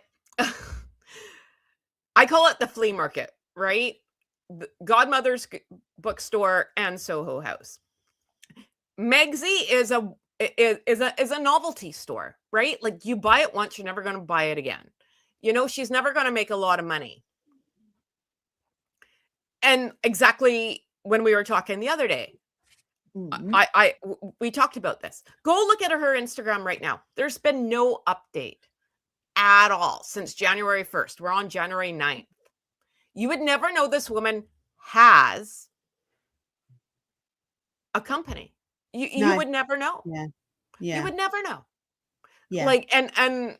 I call it the flea market, right? Godmother's bookstore and Soho House. Megsy is a novelty store, right? Like you buy it once, you're never going to buy it again. She's never going to make a lot of money. And exactly when we were talking the other day, we talked about this. Go look at her Instagram right now. There's been no update at all since January 1st. We're on January 9th. You would never know this woman has a company. You would never know. Yeah. You would never know. Yeah. Like, and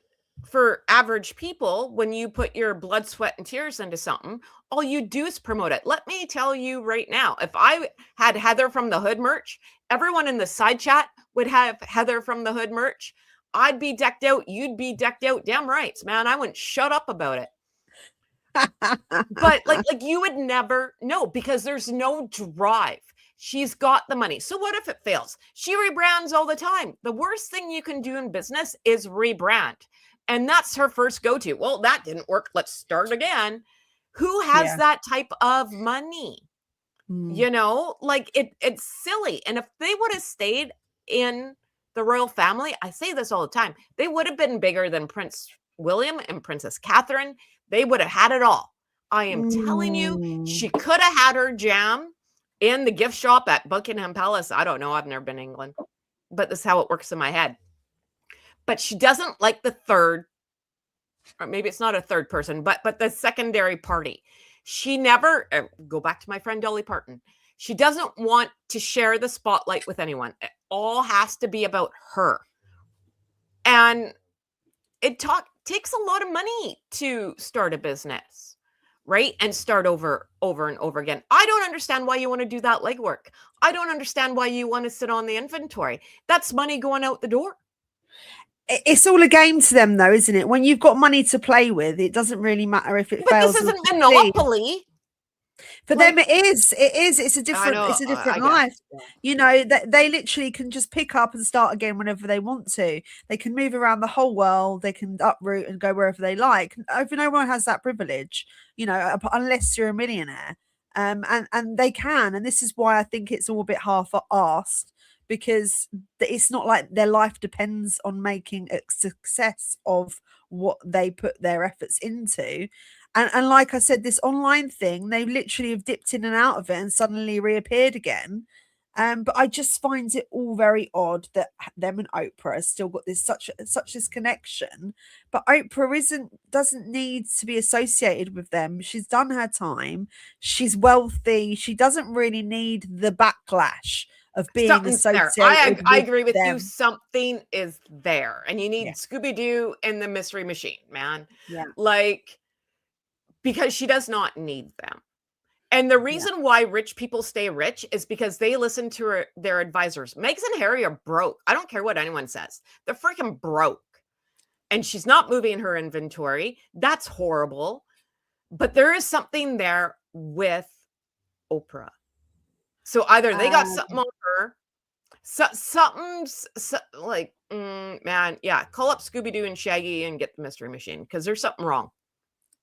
for average people, when you put your blood, sweat, and tears into something, all you do is promote it. Let me tell you right now, if I had Heather from the Hood merch, everyone in the side chat would have Heather from the Hood merch. I'd be decked out. You'd be decked out. Damn right, man. I wouldn't shut up about it. But like you would never know, because there's no drive. She's got the money. So what if it fails? She rebrands all the time. The worst thing you can do in business is rebrand. And that's her first go-to. Well, that didn't work. Let's start again. Who has that type of money? Like it's silly. And if they would have stayed in the royal family, I say this all the time, they would have been bigger than Prince William and Princess Catherine. They would have had it all. I am telling you, she could have had her jam in the gift shop at Buckingham Palace. I don't know. I've never been to England, but this is how it works in my head. But she doesn't like the third, or maybe it's not a third person, but the secondary party. She never, go back to my friend Dolly Parton. She doesn't want to share the spotlight with anyone. It all has to be about her. And it takes a lot of money to start a business, right? And start over and over again. I don't understand why you want to do that legwork. I don't understand why you want to sit on the inventory. That's money going out the door. It's all a game to them, though, isn't it? When you've got money to play with, it doesn't really matter if it fails. But this isn't Monopoly. For them, it is. It's a different life. They literally can just pick up and start again whenever they want to. They can move around the whole world. They can uproot and go wherever they like. No one has that privilege, unless you're a millionaire. And they can, and this is why I think it's all a bit half-assed, because it's not like their life depends on making a success of what they put their efforts into. And like I said, this online thing, they literally have dipped in and out of it and suddenly reappeared again. But I just find it all very odd that them and Oprah have still got this such this connection. But Oprah doesn't need to be associated with them. She's done her time. She's wealthy. She doesn't really need the backlash of being Something's there. associated I with agree with them. you. Something is there, and you need Yeah. Scooby-Doo and the Mystery Machine, man. Yeah. Like, because she does not need them. And the reason why rich people stay rich is because they listen to their advisors. Meghan and Harry are broke. I don't care what anyone says. They're freaking broke. And she's not moving her inventory. That's horrible. But there is something there with Oprah. So either they got something on her, something's like, man, yeah, call up Scooby-Doo and Shaggy and get the Mystery Machine, because there's something wrong.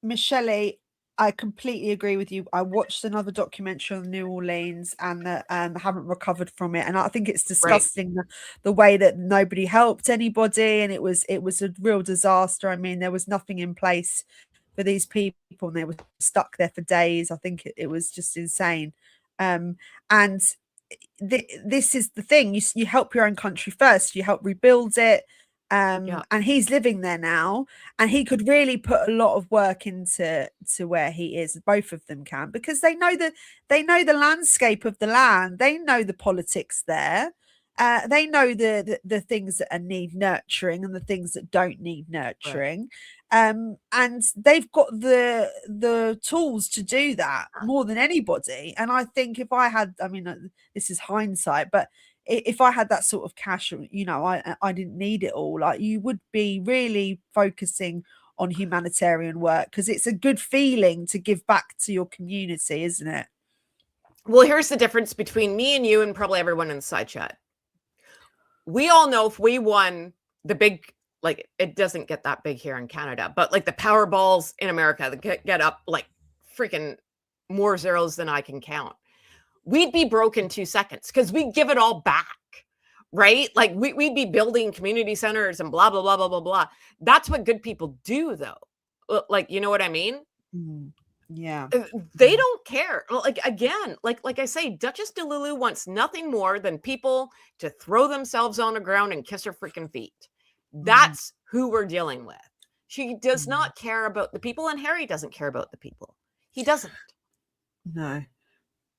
Michelle, I completely agree with you. I watched another documentary on New Orleans and haven't recovered from it. And I think it's disgusting the way that nobody helped anybody. And it was a real disaster. I mean, there was nothing in place for these people and they were stuck there for days. I think it was just insane. And this is the thing. You help your own country first. You help rebuild it. And he's living there now, and he could really put a lot of work into where he is. Both of them can, because they know the landscape of the land. They know the politics there. They know the things that need nurturing and the things that don't need nurturing. And they've got the tools to do that more than anybody. And I think if I had, I mean, this is hindsight, but if I had that sort of cash, you know, I didn't need it all. Like, you would be really focusing on humanitarian work, because it's a good feeling to give back to your community, isn't it? Well, here's the difference between me and you and probably everyone in the side chat. We all know if we won the big, like, it doesn't get that big here in Canada, but like the Powerballs in America that get up like freaking more zeros than I can count, we'd be broke in 2 seconds because we'd give it all back, right? Like we'd be building community centers and blah, blah, blah, blah, blah, blah. That's what good people do, though. Like, you know what I mean? Yeah. They don't care. Like, again, like I say, Duchess DeLulu wants nothing more than people to throw themselves on the ground and kiss her freaking feet. That's who we're dealing with. She does not care about the people, and Harry doesn't care about the people. He doesn't. No,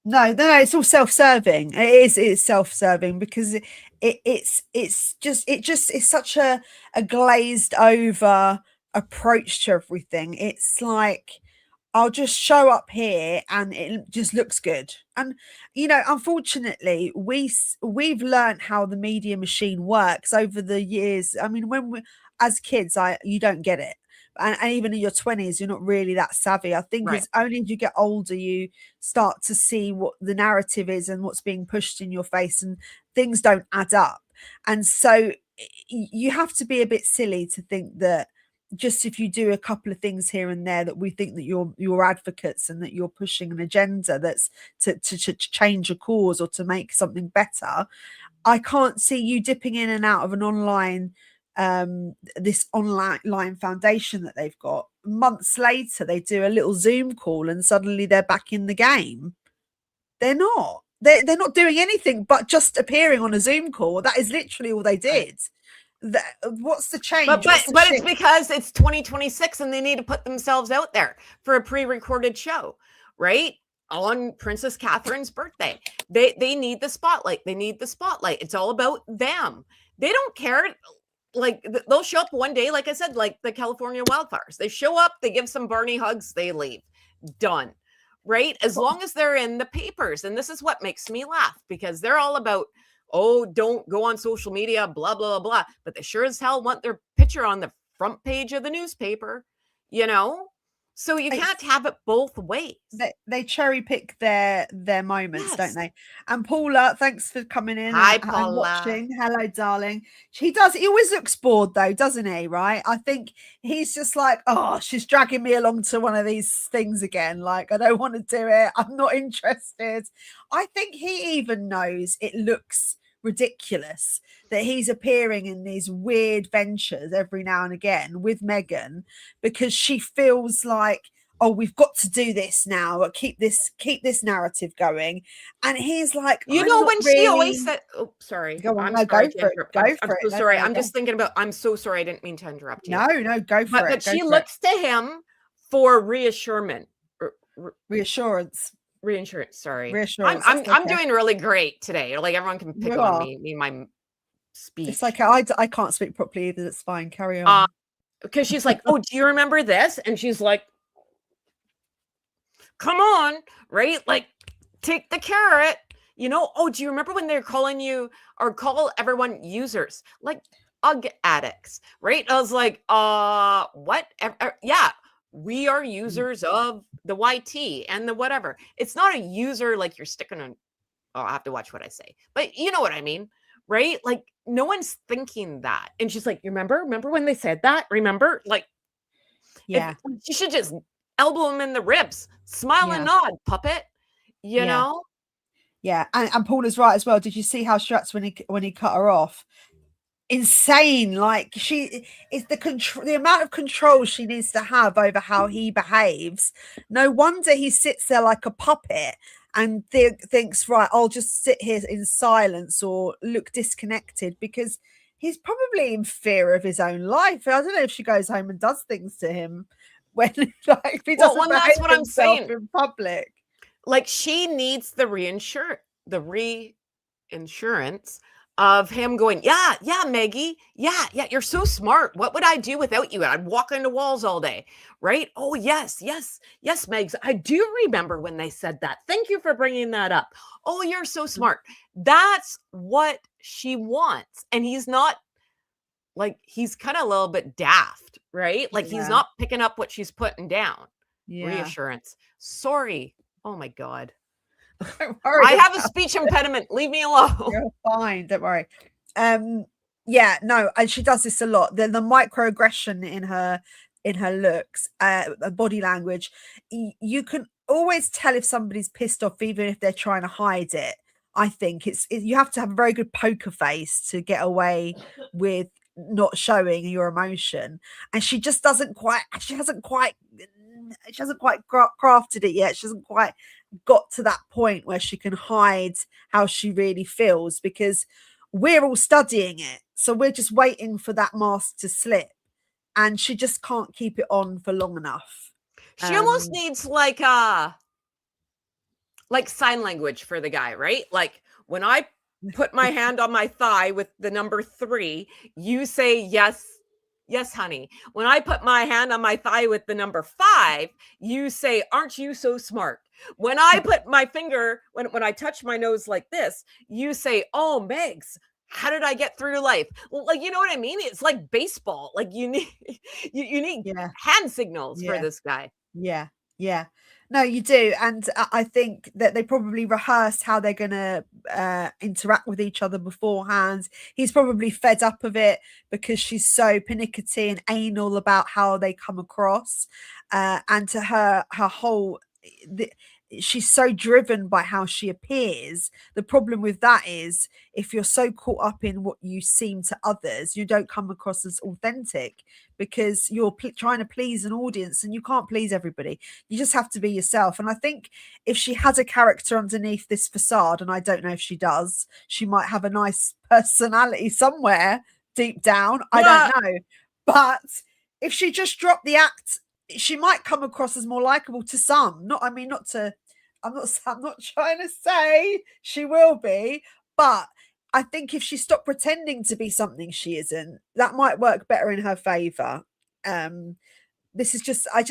it's all self-serving. It's self-serving, because it's such a glazed over approach to everything. It's like, I'll just show up here and it just looks good. And, you know, unfortunately, we've learned how the media machine works over the years. I mean, as kids, you don't get it. And even in your 20s, you're not really that savvy. I think it's only as you get older, you start to see what the narrative is and what's being pushed in your face, and things don't add up. And so you have to be a bit silly to think that just if you do a couple of things here and there, that we think that you're advocates and that you're pushing an agenda that's to change a cause or to make something better. I can't see you dipping in and out of an online this online foundation that they've got. Months later, they do a little Zoom call and suddenly they're back in the game. They're not doing anything but just appearing on a Zoom call. That is literally all they did. What's the change? But it's because it's 2026 and they need to put themselves out there for a pre-recorded show, right? On Princess Catherine's birthday. They need the spotlight. It's all about them. They don't care. Like, they'll show up one day, like I said, like the California wildfires. They show up, they give some Barney hugs, they leave. Done. Right? As long as they're in the papers. And this is what makes me laugh, because they're all about, oh, don't go on social media, blah, blah, blah, blah. But they sure as hell want their picture on the front page of the newspaper, you know? So you can't have it both ways. They cherry pick their moments, Yes. don't they? And Paula, thanks for coming in Hi, and Paula. watching. Hello, darling. He always looks bored though, doesn't he? Right? I think he's just like, oh, she's dragging me along to one of these things again. Like, I don't want to do it. I'm not interested. I think he even knows it looks ridiculous that he's appearing in these weird ventures every now and again with Meghan, because she feels like, oh, we've got to do this now, keep this narrative going. And he's like, you I'm know, not when really... she always said, oh, sorry, Go on, I'm no, sorry go for it. Go I'm for so it. No, sorry. no, I'm no. just thinking about, I'm so sorry. I didn't mean to interrupt you. No, go for it. But she looks to him for reassurance. Reassurance. Reinsurance, sorry. Reassurance. I'm doing really great today. Like, everyone can pick on me my speech. It's okay. I can't speak properly either. That's fine. Carry on. Because she's like, oh, do you remember this? And she's like, come on, right? Like, take the carrot. You know, oh, do you remember when they're calling you, or call everyone users, like UGG addicts, right? I was like, what? Yeah, we are users of the YT and the whatever. It's not a user like you're sticking on. Oh, I have to watch what I say, but you know what I mean, right? Like, no one's thinking that. And she's like, remember when they said that? Remember? Like, Yeah. You should just elbow him in the ribs, smile and nod, puppet. You know? Yeah, and Paula's right as well. Did you see how she acts when he cut her off? Insane. Like, she is the amount of control she needs to have over how he behaves. No wonder he sits there like a puppet and thinks, right, I'll just sit here in silence or look disconnected, because he's probably in fear of his own life. I don't know if she goes home and does things to him when, like, if he doesn't behave that's what I'm himself saying in public. Like, she needs the reinsurance of him going, yeah, Maggie, yeah, you're so smart. What would I do without you? I'd walk into walls all day, right? Oh, yes, Megs. I do remember when they said that. Thank you for bringing that up. Oh, you're so smart. That's what she wants. And he's not, like, he's kind of a little bit daft, right? Like, he's not picking up what she's putting down. Reassurance. Sorry. Oh my God. I have a speech impediment. Leave me alone. You're fine. Don't worry. Yeah, no, and she does this a lot. The microaggression in her looks, body language. You can always tell if somebody's pissed off, even if they're trying to hide it. I think you have to have a very good poker face to get away with not showing your emotion. And she just hasn't quite crafted it yet. She hasn't quite got to that point where she can hide how she really feels, because we're all studying it. So we're just waiting for that mask to slip, and she just can't keep it on for long enough. She almost needs like sign language for the guy, right? Like, when I put my hand on my thigh with the number 3, you say yes, honey. When I put my hand on my thigh with the number 5, you say, aren't you so smart? When I put my finger, when I touch my nose like this, you say, oh, Megs, how did I get through life? Like, you know what I mean? It's like baseball. Like, you need you need hand signals for this guy. Yeah. No, you do. And I think that they probably rehearsed how they're going to interact with each other beforehand. He's probably fed up of it because she's so pernickety and anal about how they come across. And to her whole... she's so driven by how she appears. The problem with that is, if you're so caught up in what you seem to others, you don't come across as authentic, because you're trying to please an audience, and you can't please everybody. You just have to be yourself. And I think if she had a character underneath this facade, and I don't know if she does, she might have a nice personality somewhere deep down. I don't know. But if she just dropped the act, she might come across as more likable to some. I'm not trying to say she will be, but I think if she stopped pretending to be something she isn't, that might work better in her favor. This is just, I'm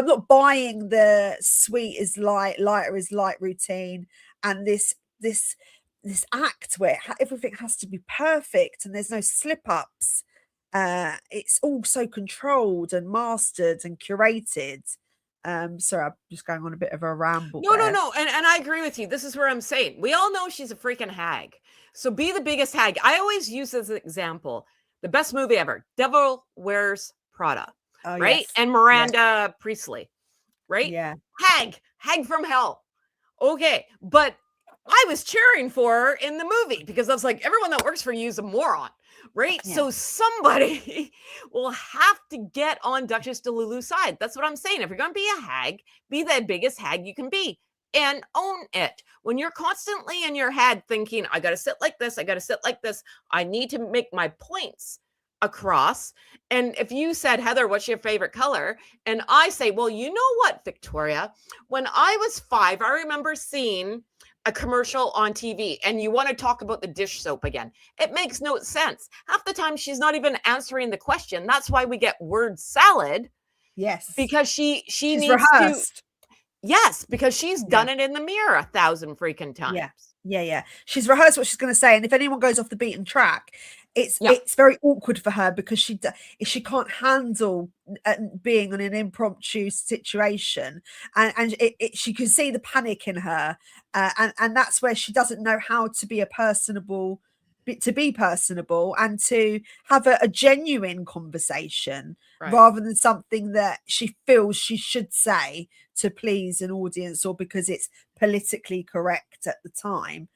not buying the sweet is light, lighter is light routine, and this act where everything has to be perfect and there's no slip ups. it's all so controlled and mastered and curated. Sorry, I'm just going on a bit of a ramble. No. And I agree with you. This is where I'm saying we all know she's a freaking hag. So be the biggest hag. I always use as an example the best movie ever, Devil Wears Prada, right? Yes. And Miranda Priestley, right? Yeah. Hag from hell. Okay. But I was cheering for her in the movie because I was like, everyone that works for you is a moron, right? Yeah. So somebody will have to get on Duchess de Lulu's side. That's what I'm saying. If you're going to be a hag, be the biggest hag you can be and own it. When you're constantly in your head thinking, I got to sit like this, I got to sit like this, I need to make my points across. And if you said, Heather, what's your favorite color? And I say, well, you know what, Victoria, when I was 5, I remember seeing a commercial on TV and you want to talk about the dish soap again. It makes no sense. Half the time she's not even answering the question. That's why we get word salad. Yes. Because she's needs rehearsed. to. Yes, because she's done it in the mirror 1,000 freaking times. Yeah. She's rehearsed what she's going to say. And if anyone goes off the beaten track, it's very awkward for her because she can't handle being in an impromptu situation, and she can see the panic in her, and that's where she doesn't know how to be personable and to have a genuine conversation, rather than something that she feels she should say to please an audience or because it's politically correct at the time.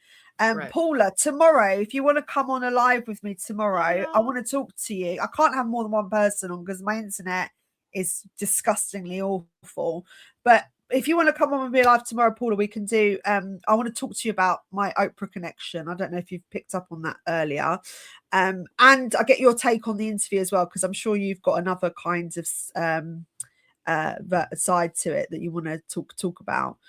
Paula, tomorrow, if you want to come on a live with me tomorrow, I want to talk to you. I can't have more than one person on because my internet is disgustingly awful. But if you want to come on and be live tomorrow, Paula, we can do. I want to talk to you about my Oprah connection. I don't know if you've picked up on that earlier. And I get your take on the interview as well, because I'm sure you've got another kind of side to it that you want to talk about.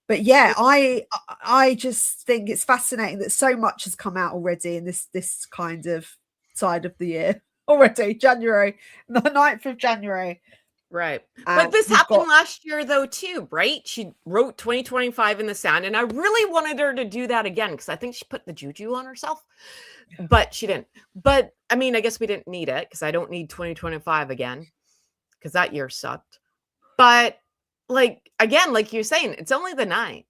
But yeah, I just think it's fascinating that so much has come out already in this kind of side of the year already. January, the 9th of January. Right. But this happened last year though too, right? She wrote 2025 in the sand, and I really wanted her to do that again because I think she put the juju on herself, but she didn't. But I mean, I guess we didn't need it because I don't need 2025 again because that year sucked. But like, again, like you're saying, it's only the 9th.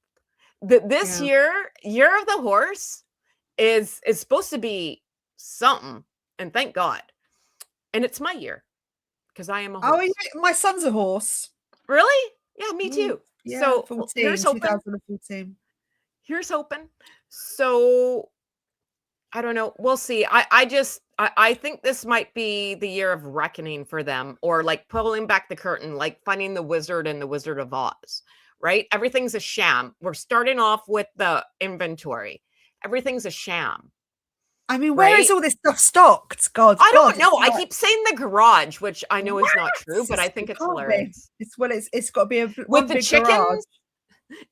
This year of the horse is supposed to be something, and thank God. And it's my year because I am a horse. Oh, yeah, my son's a horse. Really? Yeah, me too. Yeah, so 14, here's hoping. 2014. Here's hoping. So I don't know. We'll see. I think this might be the year of reckoning for them, or like pulling back the curtain, like finding the Wizard and the Wizard of Oz, right? Everything's a sham. We're starting off with the inventory. Everything's a sham. I mean, where is all this stuff stocked? I don't know. I keep saying the garage, which I know is not true, but I think it's hilarious. It's got to be with the chickens.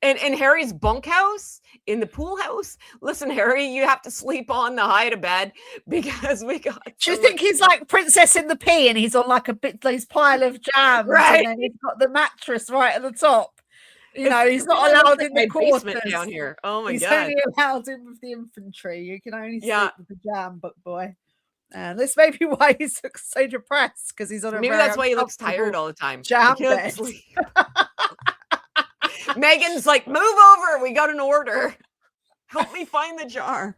And in Harry's bunkhouse, in the pool house. Listen, Harry, you have to sleep on the hide of bed because we got. Do you think he's like Princess in the Pea and he's on like this pile of jams, right? And then he's got the mattress right at the top. You know, he's not allowed in the quarters down here. Oh my God! He's only allowed in with the infantry. You can only sleep with the jam book boy. And this may be why he looks so depressed because he's on a. Maybe that's why he looks tired all the time. Jam bed. Megan's like, move over. We got an order. Help me find the jar.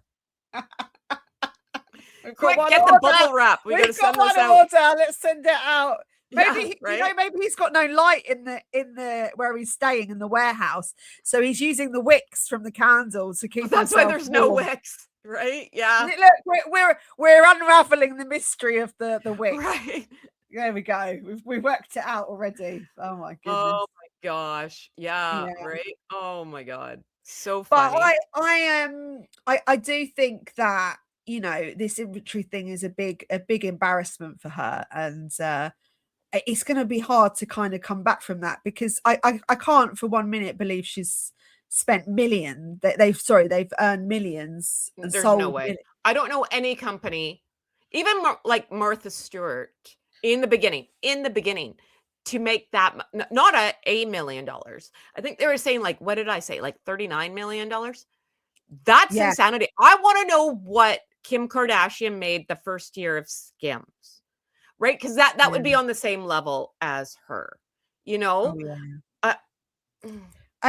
Quick, get the bubble wrap. We got to send this out. Order. Let's send it out. Maybe maybe he's got no light in the where he's staying in the warehouse, so he's using the wicks from the candles to keep. That's why there's no wicks, right? Yeah. Look, we're unraveling the mystery of the wicks. Right. There we go. We worked it out already. Oh my goodness. Oh my gosh. Yeah. Right. Oh my God. So funny. But I do think that, you know, this inventory thing is a big embarrassment for her, and it's going to be hard to kind of come back from that because I can't for 1 minute believe she's spent millions. They've earned millions. And there's sold no way. I don't know any company, even like Martha Stewart. In the beginning, to make that, not $1 million. I think they were saying like, what did I say? Like $39 million. That's insanity. I want to know what Kim Kardashian made the first year of Skims, right? Because that would be on the same level as her, you know? Oh, yeah. Uh,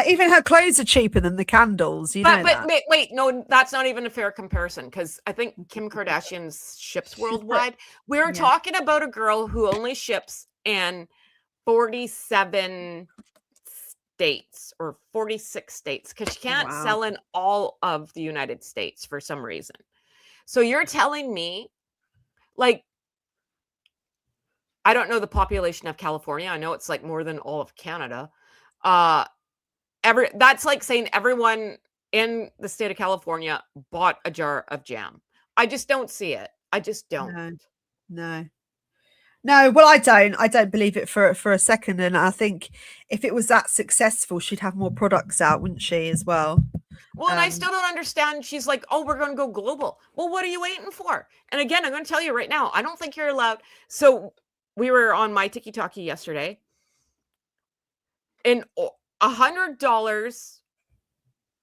Even her clothes are cheaper than the candles. You know that. wait, no, that's not even a fair comparison because I think Kim Kardashian ships worldwide. We're talking about a girl who only ships in 47 states or 46 states because she can't sell in all of the United States for some reason. So you're telling me, like, I don't know the population of California. I know it's like more than all of Canada. That's like saying everyone in the state of California bought a jar of jam. I just don't see it. I just don't. No. Well, I don't believe it for a second. And I think if it was that successful, she'd have more products out, wouldn't she, as well? Well, and I still don't understand. She's like, oh, we're going to go global. Well, what are you waiting for? And again, I'm going to tell you right now, I don't think you're allowed. So we were on my Tiki Talkie yesterday. And $100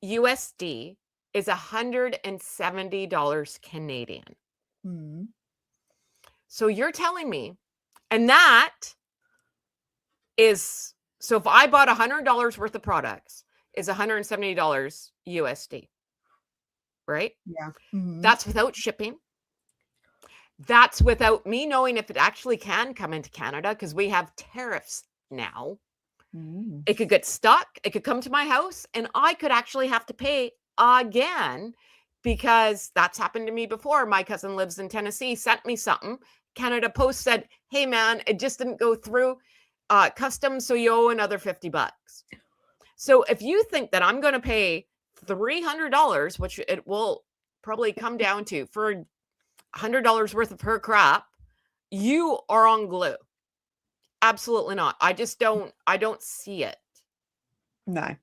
USD is $170 Canadian. Mm. So you're telling me, and that is, so if I bought $100 worth of products, is $170 USD, right? Yeah. Mm-hmm. That's without shipping. That's without me knowing if it actually can come into Canada because we have tariffs now. Mm. It could get stuck. It could come to my house and I could actually have to pay again because that's happened to me before. My cousin lives in Tennessee, sent me something. Canada Post said, hey, man, it just didn't go through customs, so you owe another $50. So if you think that I'm going to pay $300, which it will probably come down to for $100 worth of her crap, you are on glue. Absolutely not. I don't see it. No.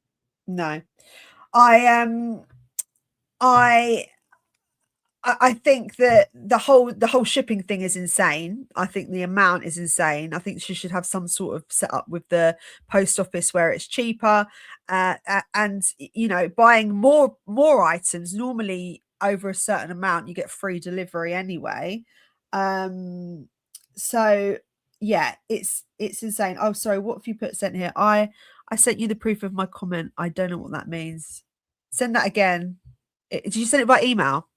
I think that the whole shipping thing is insane. I think the amount is insane. I think she should have some sort of setup with the post office where it's cheaper, and you know, buying more items. Normally, over a certain amount, you get free delivery anyway. So yeah, it's insane. Oh, sorry, what have you sent here? I sent you the proof of my comment. I don't know what that means. Send that again. Did you send it by email?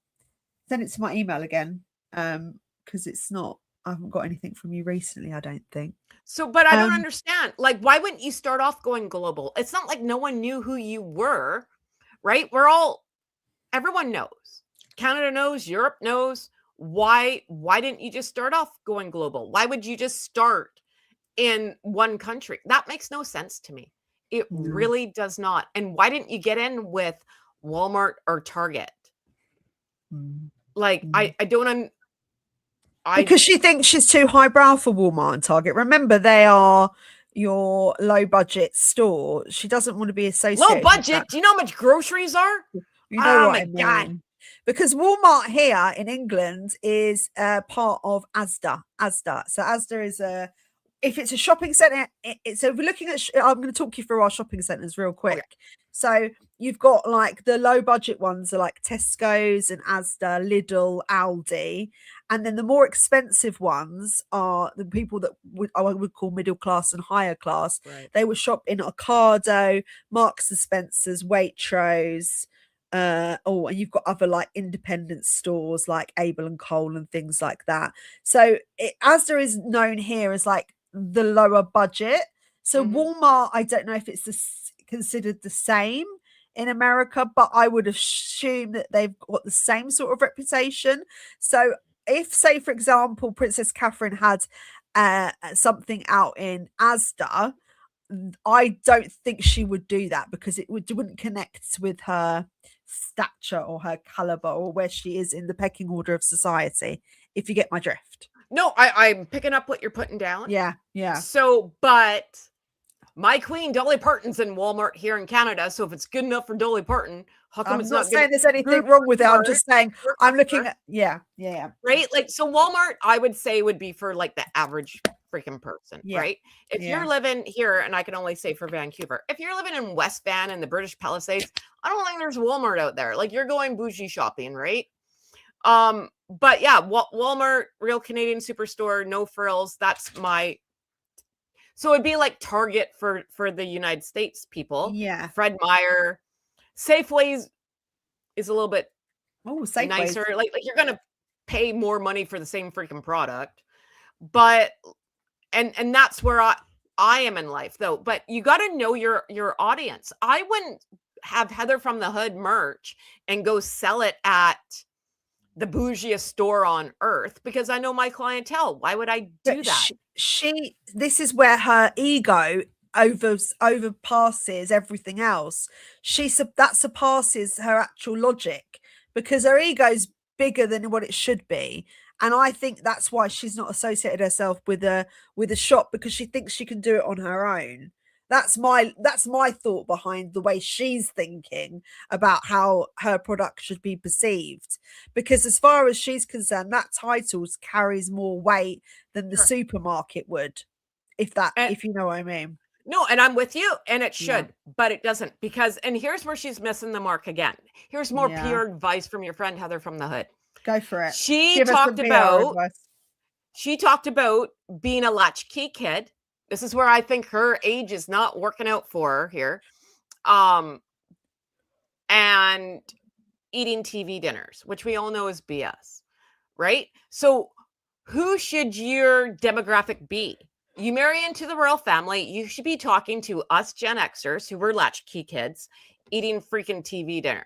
Send it to my email again, because it's not. I haven't got anything from you recently, I don't think. So, but I don't understand. Like, why wouldn't you start off going global? It's not like no one knew who you were, right? Everyone knows. Canada knows. Europe knows. Why didn't you just start off going global? Why would you just start in one country? That makes no sense to me. It really does not. And why didn't you get in with Walmart or Target? Like, I don't because she thinks she's too highbrow for Walmart and Target. Remember, they are your low budget store. She doesn't want to be associated. Low budget. Do you know how much groceries are? You know what I mean? God. Because Walmart here in England is part of Asda. So Asda is if it's a shopping centre, so if we're looking at, I'm going to talk you through our shopping centres real quick. Okay. So you've got like the low budget ones are like Tesco's and Asda, Lidl, Aldi. And then the more expensive ones are the people that I would call middle class and higher class. Right. They would shop in Ocado, Marks and Spencer's, Waitrose. And you've got other like independent stores like Abel and Cole and things like that. So Asda is known here as like the lower budget. So Walmart, I don't know if it's considered the same in America, but I would assume that they've got the same sort of reputation. So if, say, for example, Princess Catherine had something out in Asda, I don't think she would do that because it wouldn't connect with her stature or her caliber or where she is in the pecking order of society, if you get my drift. No, I'm picking up what you're putting down. Yeah. So, but my queen Dolly Parton's in Walmart here in Canada. So if it's good enough for Dolly Parton, how come I'm it's not saying there's anything wrong with it. I'm just saying I'm looking at yeah. Right? Like, so Walmart, I would say, would be for like the average freaking person, right? If you're living here, and I can only say for Vancouver, if you're living in West Van and the British Palisades, I don't think there's Walmart out there. Like, you're going bougie shopping, right? But yeah, Walmart, Real Canadian Superstore, no frills. That's my. So it'd be like Target for the United States people. Yeah. Fred Meyer, Safeway's is a little bit Oh, Safeways. nicer. Like you're gonna pay more money for the same freaking product, but and that's where I am in life though. But you got to know your audience. I wouldn't have Heather from the Hood merch and go sell it at the bougiest store on earth because I know my clientele. Why would I do that? She this is where her ego overpasses everything else. That surpasses her actual logic because her ego's bigger than what it should be. And I think that's why she's not associated herself with a shop, because she thinks she can do it on her own. That's my thought behind the way she's thinking about how her product should be perceived. Because as far as she's concerned, that title carries more weight than the supermarket would, if you know what I mean. No, and I'm with you, and it should, but it doesn't, because, and here's where she's missing the mark again. Here's more pure advice from your friend Heather from the Hood. Go for it. She talked about being a latchkey kid. This is where I think her age is not working out for her here. And eating TV dinners, which we all know is BS, right? So who should your demographic be? You marry into the royal family, you should be talking to us Gen Xers who were latchkey kids eating freaking TV dinners.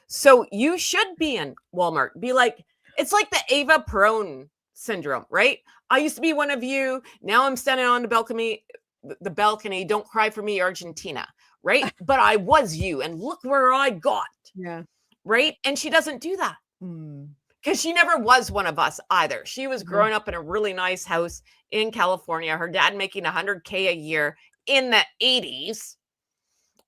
So you should be in Walmart. Be like, it's like the Ava Perón syndrome, right? I used to be one of you. Now I'm standing on the balcony. Don't cry for me, Argentina, right? But I was you, and look where I got. Yeah. Right? And she doesn't do that. Because she never was one of us either. She was growing up in a really nice house in California. Her dad making $100K a year in the 80s.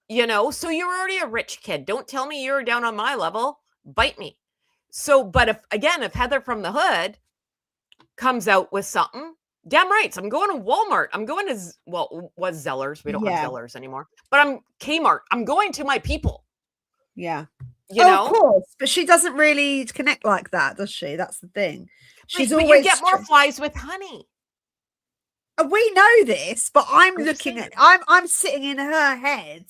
You know, so you're already a rich kid. Don't tell me you're down on my level. Bite me. So, but if Heather from the Hood comes out with something, damn right, I'm going to Walmart. I'm going to, was Zellers. We don't have Zellers anymore. But I'm Kmart. I'm going to my people. Yeah. You know? Of course. But she doesn't really connect like that, does she? That's the thing. She's always. You get more flies with honey. We know this, but I'm looking at, I'm sitting in her head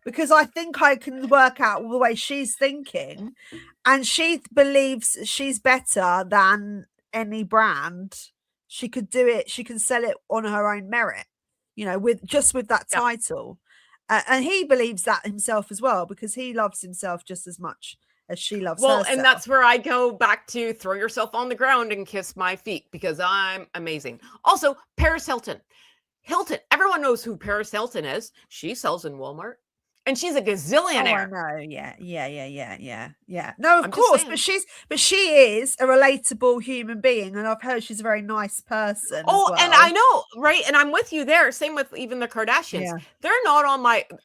because I think I can work out the way she's thinking, and she believes she's better than any brand. She could do it. She can sell it on her own merit, you know, with that title. And he believes that himself as well, because he loves himself just as much as she loves herself. And that's where I go back to throw yourself on the ground and kiss my feet, because I'm amazing. Also, Paris Hilton. Everyone knows who Paris Hilton is. She sells in Walmart. And she's a gazillionaire. Oh, I know. Yeah. No, of course. But she is a relatable human being. And I've heard she's a very nice person. And I know, right? And I'm with you there. Same with even the Kardashians. Yeah. They're not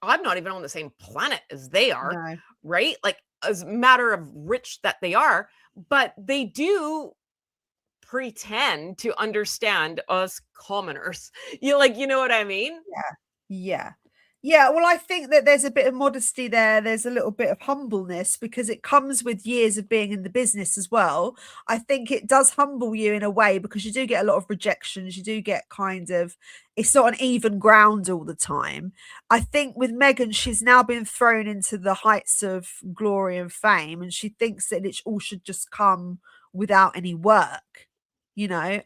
I'm not even on the same planet as they are, right? Like, as a matter of rich that they are, but they do pretend to understand us commoners. You know what I mean? Yeah, well, I think that there's a bit of modesty there. There's a little bit of humbleness, because it comes with years of being in the business as well. I think it does humble you in a way, because you do get a lot of rejections. You do get it's not an even ground all the time. I think with Meghan, she's now been thrown into the heights of glory and fame, and she thinks that it all should just come without any work, you know.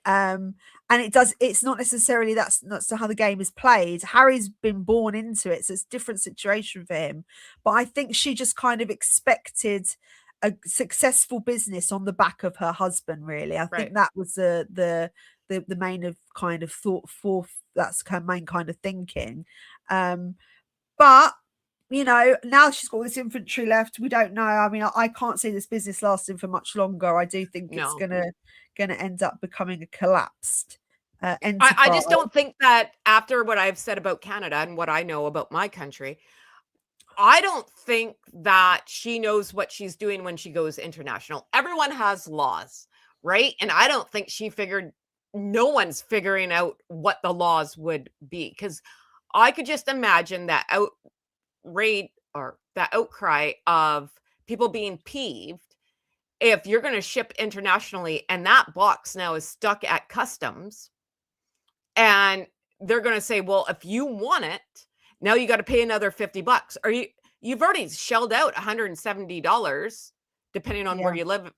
And it's not necessarily that's how the game is played. Harry's been born into it, so it's a different situation for him. But I think she just kind of expected a successful business on the back of her husband, really. I think that was the main of kind of thought for, that's her main kind of thinking. But you know, now she's got this inventory left. We don't know. I mean, I can't see this business lasting for much longer. I do think it's gonna end up becoming a collapsed enterprise. I just don't think that, after what I've said about Canada and what I know about my country, I don't think that she knows what she's doing when she goes international. Everyone has laws, right? And I don't think no one's figuring out what the laws would be, because I could just imagine that outcry of people being peeved if you're going to ship internationally and that box now is stuck at customs, and they're going to say, well, if you want it, now you got to pay another $50. Or you've already shelled out $170, depending on where you live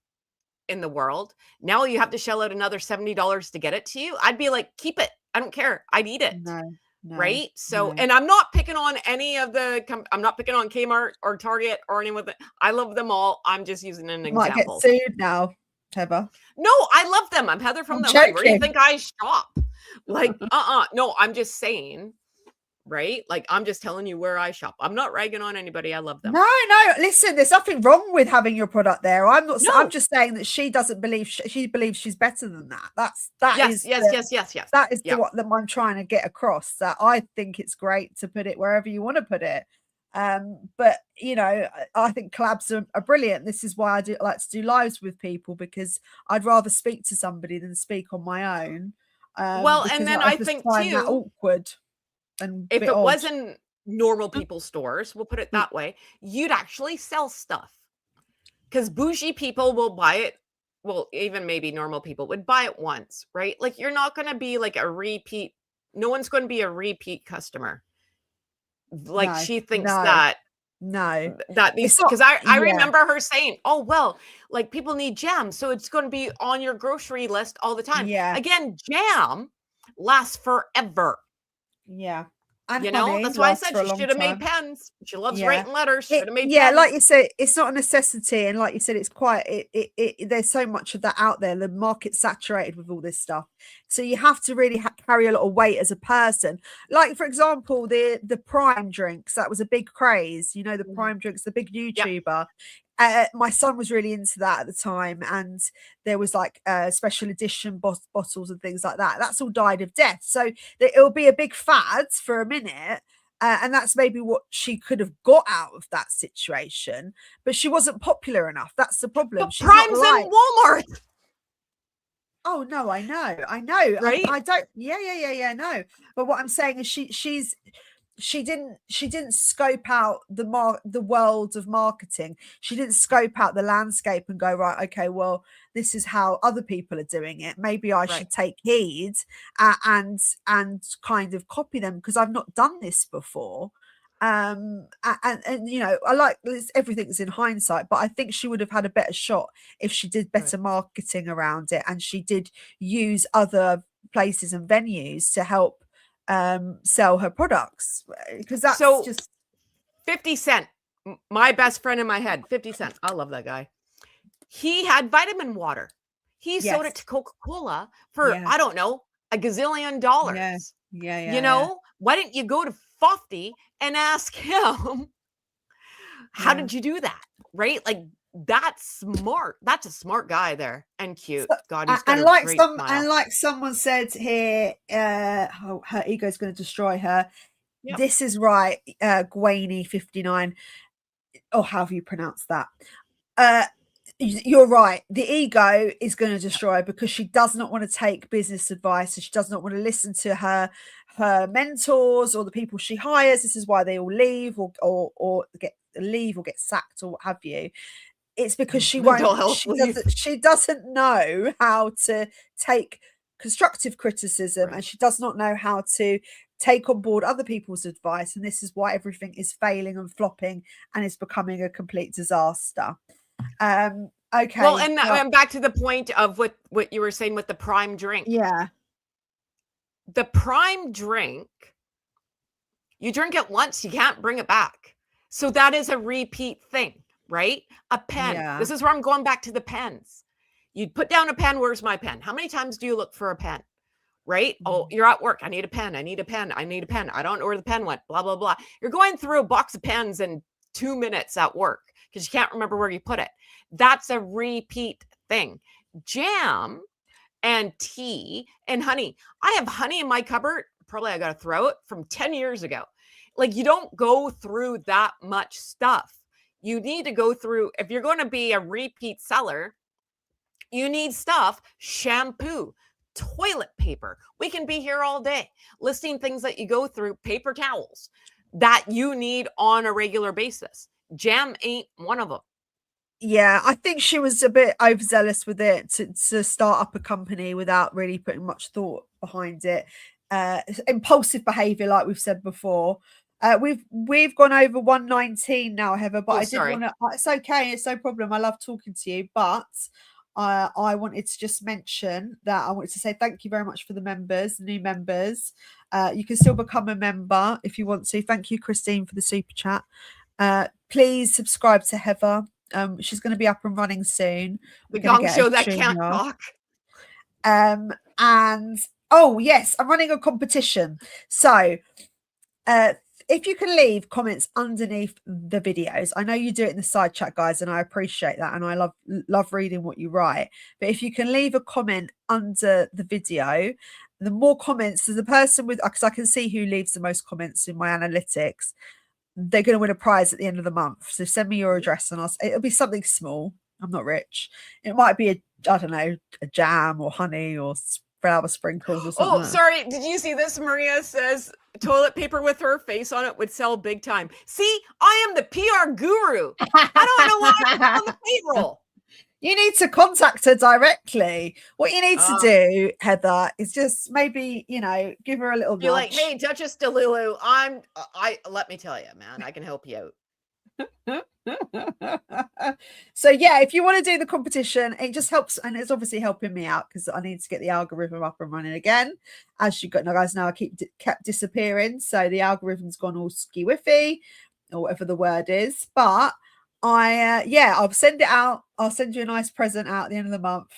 in the world. Now you have to shell out another $70 to get it to you. I'd be like, keep it. I don't care. I need it. No, right? So, no. and I'm not picking on any of I'm not picking on Kmart or Target or anyone. I love them all. I'm just using an Might example. get sued now, Heather. No, I love them. I'm Heather from I'm the Hood. Where do you joking. think I shop? Like, no, I'm just saying, right? Like, I'm just telling you where I shop. I'm not ragging on anybody. I love them. No, listen, there's nothing wrong with having your product there. I'm not. No. I'm just saying that she doesn't believe she believes she's better than that. Yes. That is what I'm trying to get across. That I think it's great to put it wherever you want to put it. But you know, I think collabs are brilliant. This is why I like to do lives with people, because I'd rather speak to somebody than speak on my own. Well, and then I think too, that awkward. And if it wasn't normal people's stores, we'll put it that way, you'd actually sell stuff, because bougie people will buy it. Well, even maybe normal people would buy it once, right? Like, you're not going to be like a repeat. No one's going to be a repeat customer. Like, she thinks that these, because I remember her saying, oh, well, like, people need jam, so it's going to be on your grocery list all the time. Again, jam lasts forever. And you know, that's why I said she should have made pens. She loves writing letters. Should have made pens. Like you said, it's not a necessity, and like you said, it's quite there's so much of that out there. The market's saturated with all this stuff, so you have to really carry a lot of weight as a person. Like, for example, the Prime drinks, that was a big craze. You know, the Prime drinks, the big YouTuber. My son was really into that at the time, and there was like special edition bottles and things like that. That's all died of death. So it'll be a big fad for a minute, and that's maybe what she could have got out of that situation. But she wasn't popular enough. That's the problem. But Prime's in Walmart. Oh no, I know, right? I don't. No. But what I'm saying is, she didn't scope out the world of marketing. She didn't scope out the landscape and go, right, okay, well, this is how other people are doing it. Maybe I should take heed and kind of copy them, because I've not done this before. And you know, I like this, everything's in hindsight, but I think she would have had a better shot if she did better marketing around it, and she did use other places and venues to help sell her products, because that's just 50 Cent, my best friend in my head. 50 Cent, I love that guy. He had vitamin water. He sold it to Coca-Cola for I don't know, $1 gazillion. You know, why didn't you go to Fofty and ask him, how did you do that? Right? Like, that's smart. That's a smart guy there, and cute. God, he's got a great smile. And like someone said here, her ego is going to destroy her. This is right, Gwaney 59, or however you pronounce that. You're right. The ego is going to destroy her, because she does not want to take business advice, and she does not want to listen to her mentors or the people she hires. This is why they all leave or get sacked or what have you. It's because she doesn't know how to take constructive criticism, and she does not know how to take on board other people's advice. And this is why everything is failing and flopping and is becoming a complete disaster. Okay. Well, and back to the point of what you were saying with the Prime drink. Yeah. The Prime drink, you drink it once, you can't bring it back. So that is a repeat thing. Right? A pen. Yeah. This is where I'm going back to the pens. You'd put down a pen. Where's my pen? How many times do you look for a pen? Right? Oh, you're at work. I need a pen. I need a pen. I need a pen. I don't know where the pen went. Blah, blah, blah. You're going through a box of pens in 2 minutes at work because you can't remember where you put it. That's a repeat thing. Jam and tea and honey. I have honey in my cupboard. Probably I got to throw it from 10 years ago. Like, you don't go through that much stuff. You need to go through, if you're going to be a repeat seller, you need stuff, shampoo, toilet paper. We can be here all day listing things that you go through, paper towels that you need on a regular basis. Jam ain't one of them. Yeah, I think she was a bit overzealous with it to start up a company without really putting much thought behind it. Impulsive behavior, like we've said before. We've gone over 119 now, Heather, but I did sorry. want to. It's okay, it's no problem. I love talking to you, but I wanted to just mention that I wanted to say thank you very much for the members, new members. You can still become a member if you want to. Thank you, Christine, for the super chat. Please subscribe to Heather. She's going to be up and running soon. The Gong Show that can't talk. And oh yes, I'm running a competition. So if you can leave comments underneath the videos, I know you do it in the side chat, guys, and I appreciate that, and I love reading what you write. But if you can leave a comment under the video, the more comments, there's a person with, because I can see who leaves the most comments in my analytics, they're going to win a prize at the end of the month. So send me your address and it'll be something small. I'm not rich. It might be I don't know, a jam or honey or flour sprinkles or something. Oh, sorry. Did you see this? Maria says toilet paper with her face on it would sell big time. See, I am the PR guru. I don't know why I'm on the payroll. You need to contact her directly. What you need to do, Heather, is just maybe, give her a little Be like, hey, Duchess Delulu, let me tell you, man, I can help you out. So yeah, if you want to do the competition, it just helps, and it's obviously helping me out because I need to get the algorithm up and running again. As you guys know, I kept disappearing, so the algorithm's gone all ski-whiffy or whatever the word is. But I'll send it out. I'll send you a nice present out at the end of the month.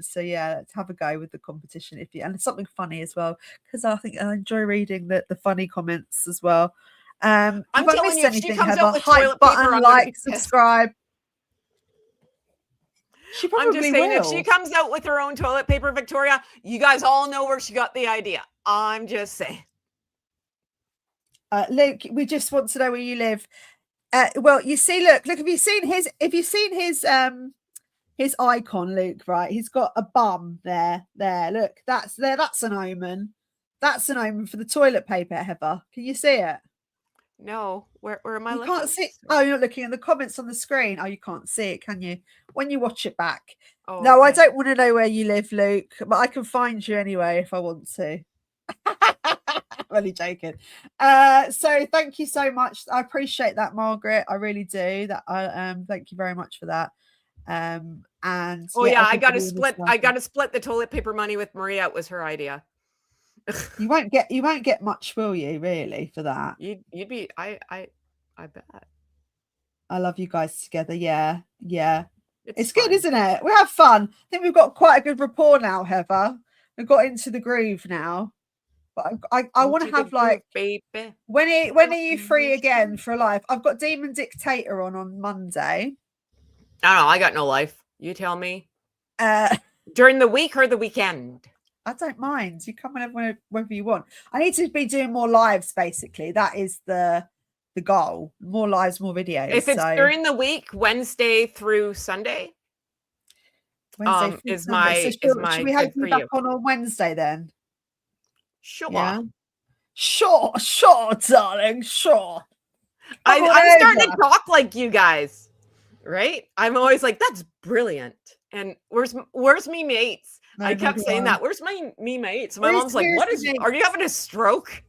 So yeah, let's have a go with the competition and something funny as well, because I think I enjoy reading the funny comments as well. I'm telling you, if she comes out with toilet paper, like, subscribe. She probably I'm just saying, will. if she comes out with her own toilet paper, Victoria, you guys all know where she got the idea. I'm just saying. Luke, we just want to know where you live. Well, you see, look, have you seen his icon, Luke? Right, he's got a bum there. Look, that's an omen. That's an omen for the toilet paper, Heather. Can you see it? No, where am I looking? You can't see. Oh, you're not looking at the comments on the screen. Oh, you can't see it, can you? When you watch it back. Oh, no, okay. I don't want to know where you live, Luke, but I can find you anyway if I want to. Really joking. So thank you so much. I appreciate that, Margaret. I really do. Thank you very much for that. And I got to split the toilet paper money with Maria. It was her idea. You won't get much, will you, really, for that? You'd be I bet. I love you guys together. Yeah. It's good, isn't it? We have fun. I think we've got quite a good rapport now, Heather. We've got into the groove now. But I want to have baby. When are you free again for a live? I've got Demon Dictator on Monday. I don't know. I got no life. You tell me. During the week or the weekend? I don't mind. You come whenever you want. I need to be doing more lives, basically. That is the goal. More lives, more videos. If it's during the week, Wednesday through Sunday, is my should we have you back on Wednesday then? Sure. Yeah. Sure, darling. Sure. I'm starting to talk like you guys, right? I'm always like, that's brilliant. And where's me mates? I kept saying that. Where's me mates? My mom's like, are you having a stroke?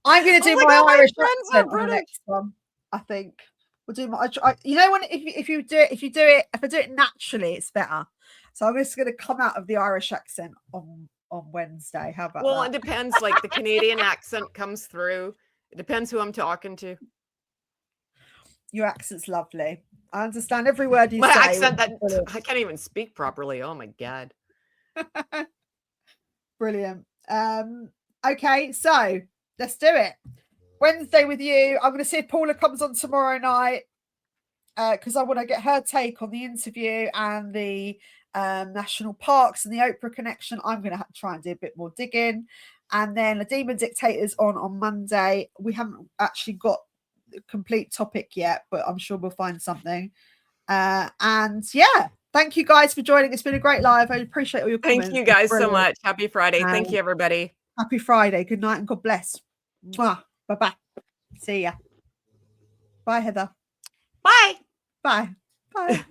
I'm going to do my Irish accent on the next one. I think we'll do my. If I do it naturally, it's better. So I'm just going to come out of the Irish accent on Wednesday. How about that? Well, it depends. Like the Canadian accent comes through. It depends who I'm talking to. Your accent's lovely. I understand every word you say. My accent I can't even speak properly. Oh my God. Brilliant. Okay, so let's do it. Wednesday with you. I'm going to see if Paula comes on tomorrow night because I want to get her take on the interview and the national parks and the Oprah connection. I'm going to try and do a bit more digging. And then the Demon Dictator's on Monday. We haven't actually got the complete topic yet, but I'm sure we'll find something. And yeah, thank you guys for joining. It's been a great live. I appreciate all your comments. Thank you guys so much. Happy Friday. Thank you, everybody. Happy Friday. Good night and God bless. Mwah. Bye-bye. See ya. Bye, Heather. Bye. Bye. Bye.